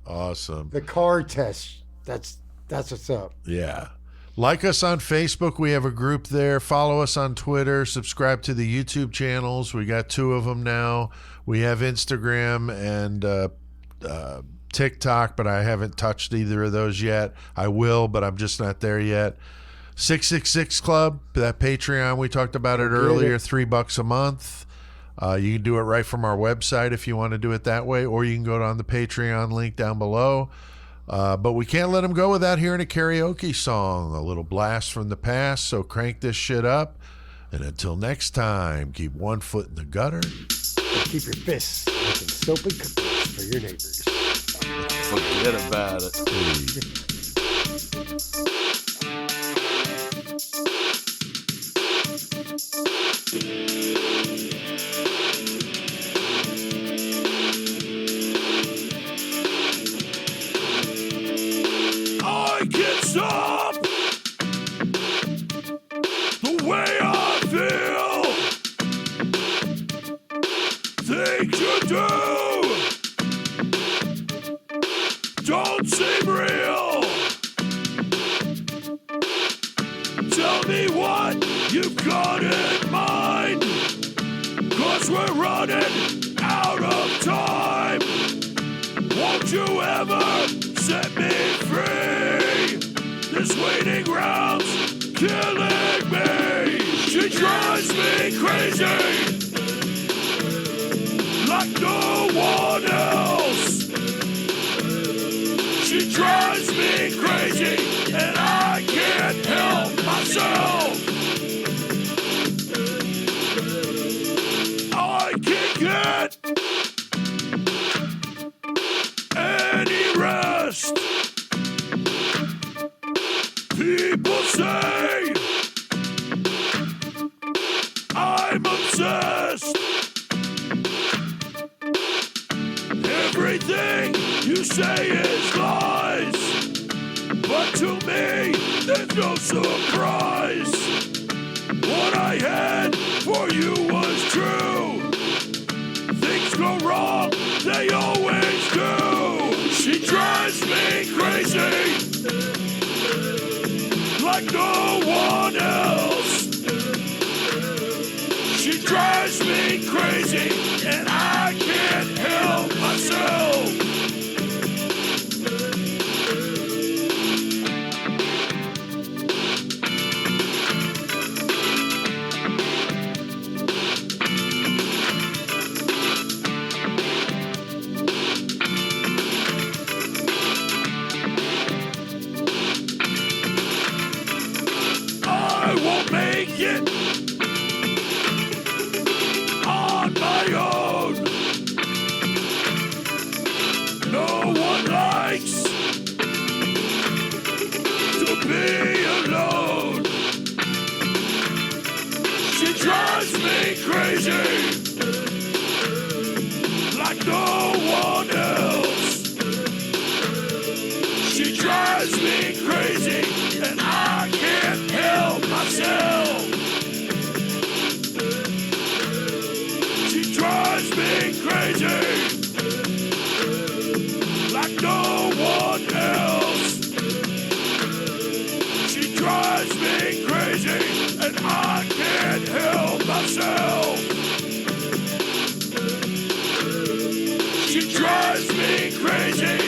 S2: awesome.
S4: The car test. That's what's up.
S2: Yeah. Like us on Facebook. We have a group there. Follow us on Twitter. Subscribe to the YouTube channels. We got 2 of them now. We have Instagram and TikTok, but I haven't touched either of those yet. I will, but I'm just not there yet. 666 Club, that Patreon, we talked about it earlier, $3 a month. You can do it right from our website if you want to do it that way, or you can go on the Patreon link down below. But we can't let them go without hearing a karaoke song, a little blast from the past, so crank this shit up. And until next time, keep one foot in the gutter.
S4: Keep your fists making soap and cookies for your neighbors.
S5: Forget about it.
S6: I can't stop the way I feel. Things you do don't seem real. Tell me what you've got in mind, 'cause we're running out of time. Won't you ever set me free? This waiting round's killing me. She drives me crazy like no one else. She drives me crazy and I can't help myself.
S7: say is lies. But to me, there's no surprise. What I had for you was true. Things go wrong, they always do. She drives me crazy, like no one else. She drives me crazy, and I can't help myself. I won't make it on my own. No one likes to be alone. She drives me crazy, like no one else. She drives me crazy, and I can't help myself. She drives me crazy, like no one else. She drives me crazy, and I can't help myself. She drives me crazy.